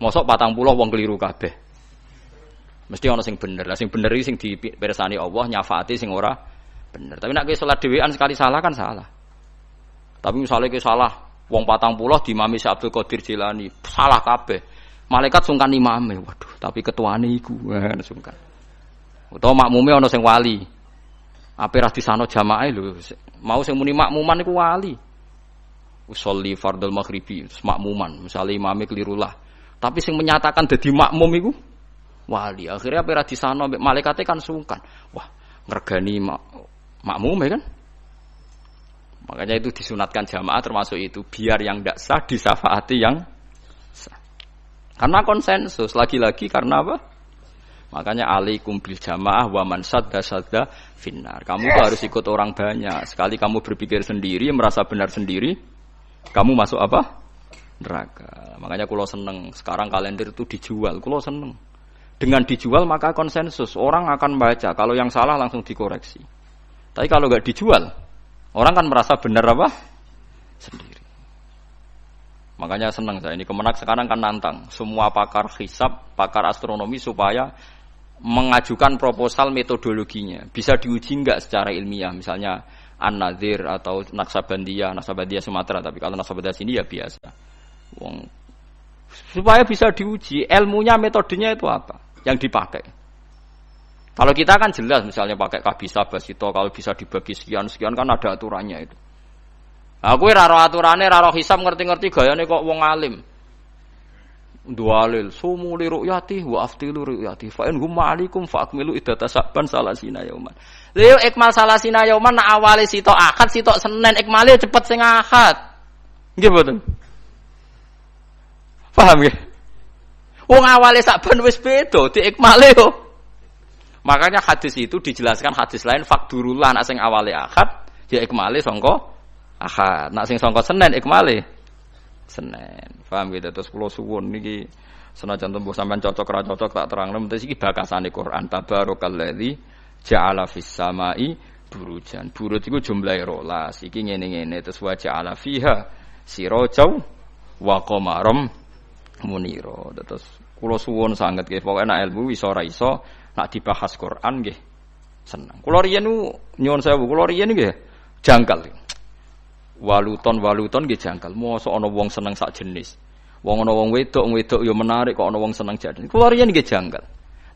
Mosok 40 wong keliru kabeh. Mesti ana sing bener. Lah sing bener iki sing dipirsani Allah, nyafaati sing ora bener. Tapi nek kowe salat dhewean sekali salah kan salah. Tapi misalnya ke salah, wong 40 di Imam Syekh Abdul Qadir Jilani salah kabeh. Malaikat sungkan imame. Waduh, tapi ketuane iku sungkan. Utawa makmume ana sing wali. Ape ra disano jamaah lho. Mau sing muni makmuman iku wali. Usolli fardhu maghribi, makmuman. Misale imame keliru lah. Tapi sing menyatakan dadi makmum iku wali. Akhirnya ape ra disano mbek malaikate kan sungkan. Wah, ngregani makmume kan? Makanya itu disunatkan jamaah termasuk itu biar yang tidak sah disafaati yang sah. Karena konsensus lagi-lagi karena apa? Makanya alaikum bil jamaah wa man sadda finnar. Kamu tuh harus ikut orang banyak. Sekali kamu berpikir sendiri, merasa benar sendiri, kamu masuk apa? Neraka. Makanya kulo seneng sekarang kalender itu dijual. Kulo seneng. Dengan dijual maka konsensus. Orang akan baca. Kalau yang salah langsung dikoreksi. Tapi kalau nggak dijual, orang kan merasa benar apa? Sendiri. Makanya senang saya ini Kemenak sekarang kan nantang semua pakar hisab, pakar astronomi supaya mengajukan proposal metodologinya. Bisa diuji enggak secara ilmiah, misalnya An-Nadzir atau Naksabandiyah Sumatera, tapi kalau Naksabandiyah sini ya biasa. Supaya bisa diuji ilmunya, metodenya itu apa yang dipakai. Kalau kita kan jelas misalnya pakai kabisa basito, kalau bisa dibagi sekian kan ada aturannya itu. Aku ora ro aturane, ora ro hisab ngerti-ngerti gayane kok wong alim. Dualil sumu li ru'yati wa aftilu ru'yati fa in hum ma'alikum fa akmilu iddata saban salasina yauman. Lha ikmal salasina yauman nak awale sitok akad sitok Senin ikmale cepet sing akad. Nggih mboten? Paham nggih? Wong awale saban wis beda di ikmale yo. Makanya hadis itu dijelaskan hadis lain fakdurullah nak sing awale akad di ikmale sangka akad. Nak sing sangka Senin ikmale Senin. Paham gitu. Terus kula suwun niki senajan tembuh sampean cocok ra cocok tak terangno mesti iki bakasane Quran. Tabarakalladzi ja'ala fis samai burujan. Buruj iku jumlahe 12. Iki ngene-ngene terus wa ja'ala fiha sirajau wa qamaram munira. Terus kula suwun sanget nggih pokoke nek ilmu iso ora iso nek dibahas Quran nggih seneng. Kula riyen nyuwun sewu, kula riyen nggih jangkal. Waluton nggih jangkal. Mosok ana wong seneng sak jenis. Wong ana wong wedok ya menarik kok ana wong seneng jadi. Kula riyen nggih jangkal.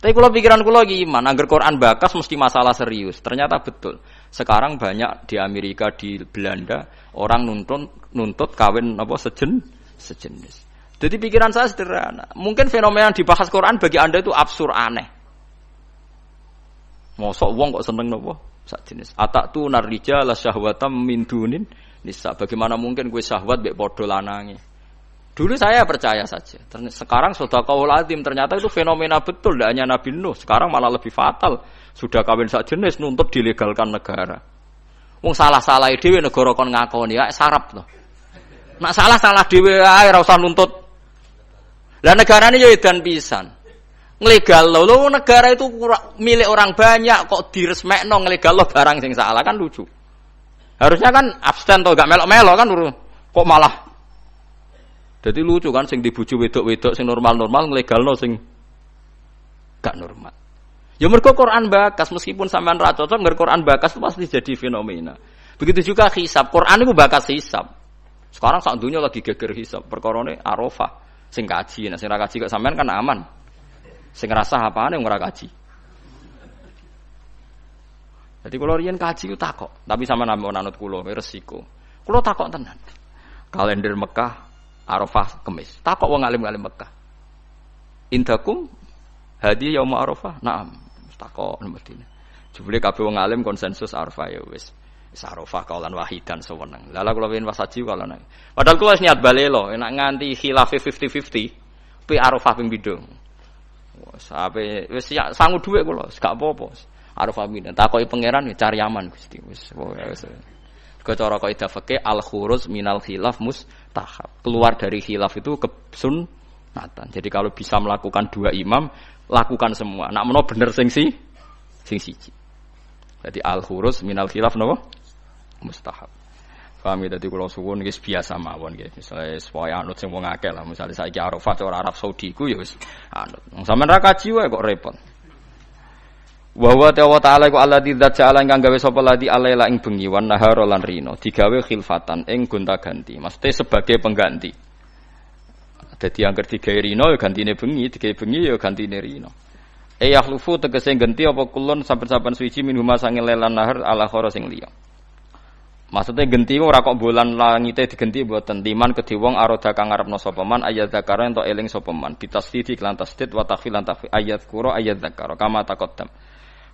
Tapi kula pikiran kula iki iman, angger Quran bakas mesti masalah serius. Ternyata betul. Sekarang banyak di Amerika, di Belanda orang nuntut kawin apa sejenis. Jadi pikiran saya sederhana. Mungkin fenomena yang dibahas Quran bagi Anda itu absurd aneh. Mosok wong kok seneng napa? Sak jenis. Atatu narrijala syahwatam min dunin nisa. Bagaimana mungkin gue syahwat mbek padha lanange? Dulu saya percaya saja. Sekarang sedaqahul azim ternyata itu fenomena betul, tidak hanya Nabi Nuh. Sekarang malah lebih fatal. Sudah kawin sak jenis nuntut dilegalkan negara. Wong salah-salah dhewe negara kon ngakoni ya sarap to. Nak salah dhewe ae ora usah nuntut. Lah negarane yo edan pisan. Nglegal lho negara itu milik orang banyak kok diresmekno nglegal barang sing salah kan lucu. Harusnya kan abstain to gak melok-melok kan kok malah. Jadi lucu kan sing dibuju wedok-wedok sing normal-normal nglegalno sing gak normal. Ya mergo Quran bakas meskipun sampean ra cocok ngger Quran bakas itu pasti jadi fenomena. Begitu juga hisab. Quran itu bakas hisab. Sekarang sak dunya lagi geger hisab. Perkarane Arafah sing kaji. Nah sing ra kaji kok sampean kan aman. Sing ngrasah apane wong ora kaji. Jadi kalau riyen kaji itu takok, tapi sama nambah nanut kulo resiko. Kulo takok tenan. Kalender Mekah, Arafah, Kemis. Takok wong alim-alim Mekah. Indakum hadi yaum Arafah? Naam. Takok Madinah. Jebule kabeh wong alim konsensus Arafah ya wis. Wis Arafah kaulan wahidan sewenang. Lala kulo yen pas haji kaulan. Padahal kulo wis niat balelo, enak nganti khilafe 50-50. Pi Arafah ping pindho. Wes ape wis sangu dhuwit kulo, gak apa-apa. Arafah min. Takoki pangeran cari aman Gusti. Wis wis. Cara kaidah fikih al-khuruz minal khilaf mustahab. Keluar dari khilaf itu kesunatan. Jadi kalau bisa melakukan dua imam, lakukan semua. Nak menawa bener sing siji. Jadi al-khuruz minal khilaf napa? Mustahab. Paham ya, dadi kula suwun wis biasa mawon nggih. Misale supaya anut sing wong akeh lah. Misale saiki Arafah cara Arab Saudi ku ya wis anut. Sampeyan ra kaji wae kok repot. Wa huwa ta'ala iku alladzi dzat ja'ala ingkang gawe sapa ladi alaila ing bengi wan nahara lan rino digawe khilfatan ing gonta-ganti. Maksudnya sebagai pengganti. Dadi angger digawe rina ya gantine bengi, digawe bengi ya gantine rina. Yakhlufu tegese ganti apa kulun saben-saben suci minhuma sange lelan nahar ala khara sing liya. Maksudnya genti ora kok bulan langite digenti mboten liman kedhe wong aroda kang ngarepno sapa man ayat zakara ento eling sapa man bitasdid lan tasdid wa takhfil lan takhfil ayat qura ayat zakara kama taqaddam.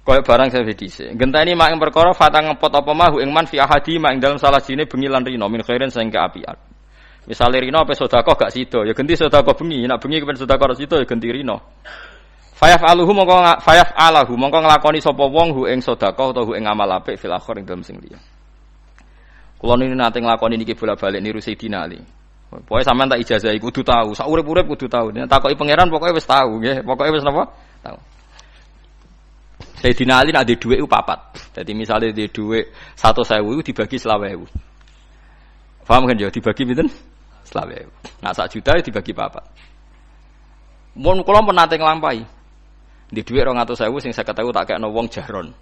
Kaya barang saya dhisik. Genteni mak ing perkara fatang ngepot apa mahu ing man fi ahadi mak ing dalem salah sine bengi lan rina min khairin sing kaapian. Misale rina apa sedekah gak sida ya genti sedekah bengi, nek bengi kepen sedekah sida ya genti rina. Fayaf'aluhu mongko nglakoni sapa wong hu ing sedekah utawa hu ing amal apik fil akhir ing dalem sing liya. Kula niki nate nglakoni niki bolak-balik niru Sayyidina Ali. Pokoke sampean tak ijazahi kudu tahu, sak urip-urip kudu tahu. Nek takoki pangeran pokoke wis tahu nggih, pokoke wis napa? Tahu. Sayyidina Ali nek dhuwit ku papat. Dadi misale di dhuwit 100.000 dibagi 20.000. Paham kan ya dibagi pinten? 20.000. Nah 1 juta dibagi papat. Mun kula menate nglampahi. Di dhuwit 200.000 sing 50.000 tak kekno wong jahron.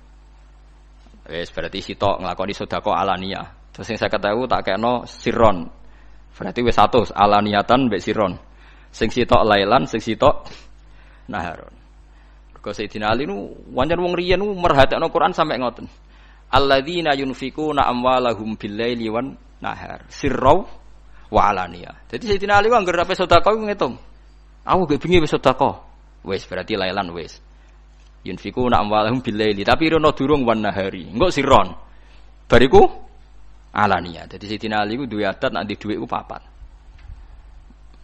Wis berarti sitok nglakoni sedekah alaniyah. Terus sing 50.000 tak kekno sirron. Berarti wis 100 alaniyatan mbek sirron. Sing sitok lailan, sing sitok naharon. Kok Sayyidina Ali nu wancen wong riyen nu merhatekno Quran sampe ngoten. Alladzina yunfikuna amwalahum bil-laili wan nahar sirraw wa alaniyah. Jadi Sayyidina Ali anggere ape sedekah ngitung. Aku gak bengi wis sedekah. Wis berarti lailan wis. Yunfikuna amwalahum bil-laili tapi rono durung wan nahari. Engko sirron. Bariku alania. Jadi Sayyidina Ali ku duwe adat nek ndek dhuwit ku papat.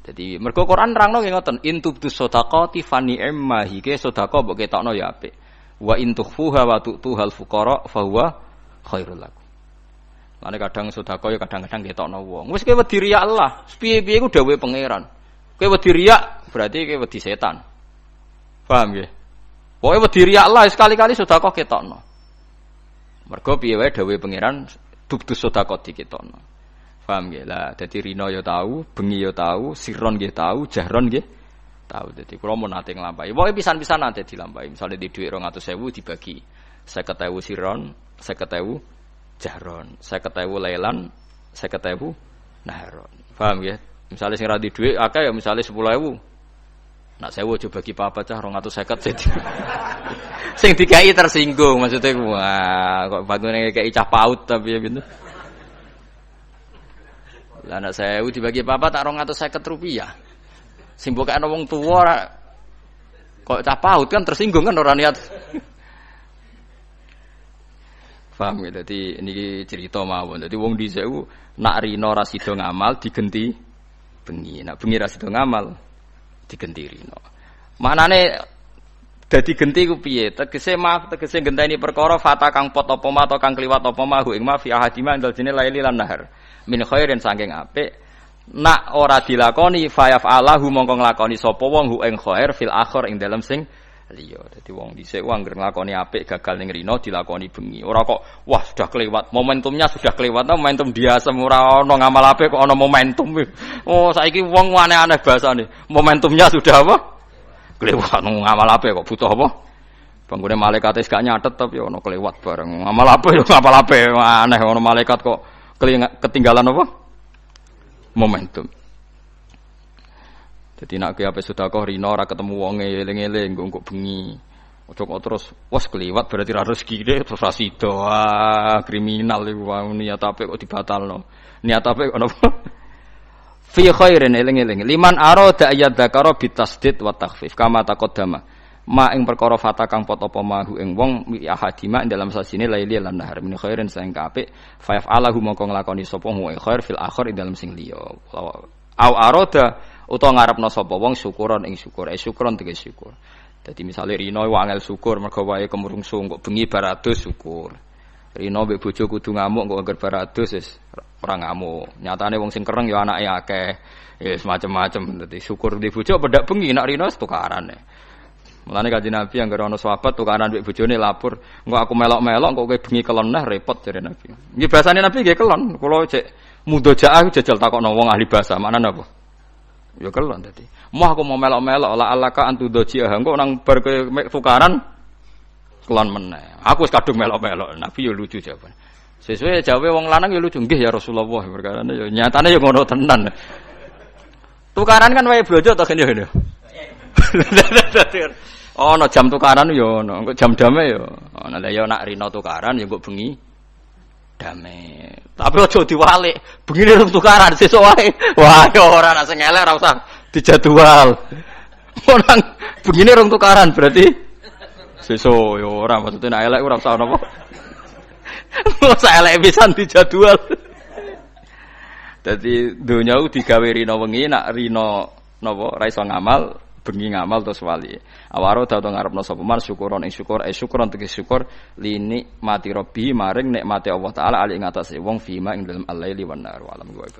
Jadi mergo Quran nerangno nggih ngoten, in tubdus shadaqati fa ni'ma hike sedekah mbok ketokno ya apik. Wa in tukhfuha wa tu'tuhal fuqara fa huwa khairul lakum. Lane kadang sedekah ya kadang-kadang ketokno wong. Wis kowe wedi riya Allah, piye-piye ku dawuhe pangeran. Kowe wedi riya berarti kowe wedi setan. Paham nggih? Pokoke wedi riya Allah sekali-kali sedekah ketokno. Mergo piye wae dawuhe pangeran tubdus sedekah diketokno. Paham nggih? Lah dadi rina ya tahu, bengi ya tahu, sirron nggih tahu, jahron nggih tahu. Dadi kula mun nate nglampahi. Pokoke pisan-pisan nate dilampahi. Misale di dhuwit 200.000 dibagi 50.000 sirron, 50.000 jahron, 50.000 lailan, 50.000 naharon. Paham nggih? Misale sing ra di dhuwit akeh ya misale 10.000. Nak 1.000 aja bagi papa cah 250 sing. Sing dikai tersinggung maksudnya wah kok bangune kei cah paut tapi ya gitu. Lah nek 1.000 dibagi papa tak 250 rupiah. Sing mbok ana wong tuwa kok cah paut kan tersinggung kan ora niat. Paham ya dadi niki cerita mawon. Dadi wong dhisik ku nak rina ra sida ngamal digenti bengi. Nak bengi ra sida ngamal digenti rina. Manane dadi genti ku piye? Tegese genteni perkara fata kang pot apa ma atau kang kliwat apa ma ing ma fi ahadima indal jene laili lan nahar. Min khairin saking apik. Nak ora dilakoni fayaf'alahu mongko nglakoni sapa wong hu ing khair fil akhir ing dalem sing liya. Dadi wong dhisik anggere nglakoni apik gagal ning rina dilakoni bengi. Ora kok wah sudah kelewat, momentumnya sudah kelewat. Momentum biasa ora ana ngamal apik kok ana momentum. Oh saiki wong aneh-aneh bahasane. Momentumnya sudah apa? Kelewat ngamal apik kok butuh apa? Banggune malaikat wis gak nyatet tapi ana kelewat bareng. Ngamal apik yo ngamal apik aneh ana malaikat kok ketinggalan apa? Momentum. Jadi nak ki ape sedekah rina ora ketemu wonge eling-eling engko bengi. Ojo kok terus wes kliwat berarti ra rezekine terus ra sida. Kriminal iku niat ape kok dibatalno. Niat ape kok napa? Fi khairin eling-eling. Liman arada ayyadzakara bitasdid wa takhfif kama taqaddama. Ma ing perkara fata kang pot apa mahu ing wong ahadima ing dalam sasine laili lan nahar min khairin sing apik fa yaf'alahu mongko nglakoni sapa wong khair fil akhir ing dalam sing liya. Au arada utawa ngarepno sapa wong syukuran ing syukur. Syukuran tegese syukur. Dadi misale rina wangel syukur mergo wae kemrungsu kok bengi baratus syukur. Rina mbek bojo kudu ngamuk kok anggar baratus wis ora ngamuk. Nyatane wong sing kereng ya anake akeh. Ya semacam-macam dadi syukur di bojo pedak bengi nak rina tukarane. Mulane Kanjeng Nabi anggere ana sahabat tukaran mbek bojone lapor, engko aku melok-melok kok kowe bengi kelon nah repot jare Nabi. Nggih basane Nabi nggih kelon, kula cek mudojaah jajal takokno wong ahli bahasa, maknane apa? Ya kelon dadi. Moh aku mau melok-melok la alaka antudojiah engko nang bar kowe tukaran kelon meneh. Aku wis kadung melok-melok, Nabi ya lucu jawaban. Sesuai jawabe wong lanang ya lucu, nggih ya Rasulullah perkarane ya nyatane ya ngono tenan. Tukaran kan wae blojo to kene yo. Ono jam tukaran yo ono, engko jam dame yo. Ono lha yo nak rino tukaran yo engko bengi dame. Tapi aja diwalik, bengine rung tukaran sesuk wae. Wah, yo ora ana sing elek ora usah dijadwal. Orang bengine rung tukaran berarti sesuk yo ora maksudnya nek elek ora usah napa. Masa elek pisan dijadwal. Dadi donya ku digawe rino wengi nak rino napa ra iso ngamal bengi ngamal terus wali. Awaro dadi ngarepno sapa man syukuron ing syukur syukuron tegese syukur lini mati robbi maring nikmate Allah taala ali ing atase wong fima ing dalem al-laili wan nar alam ghaib.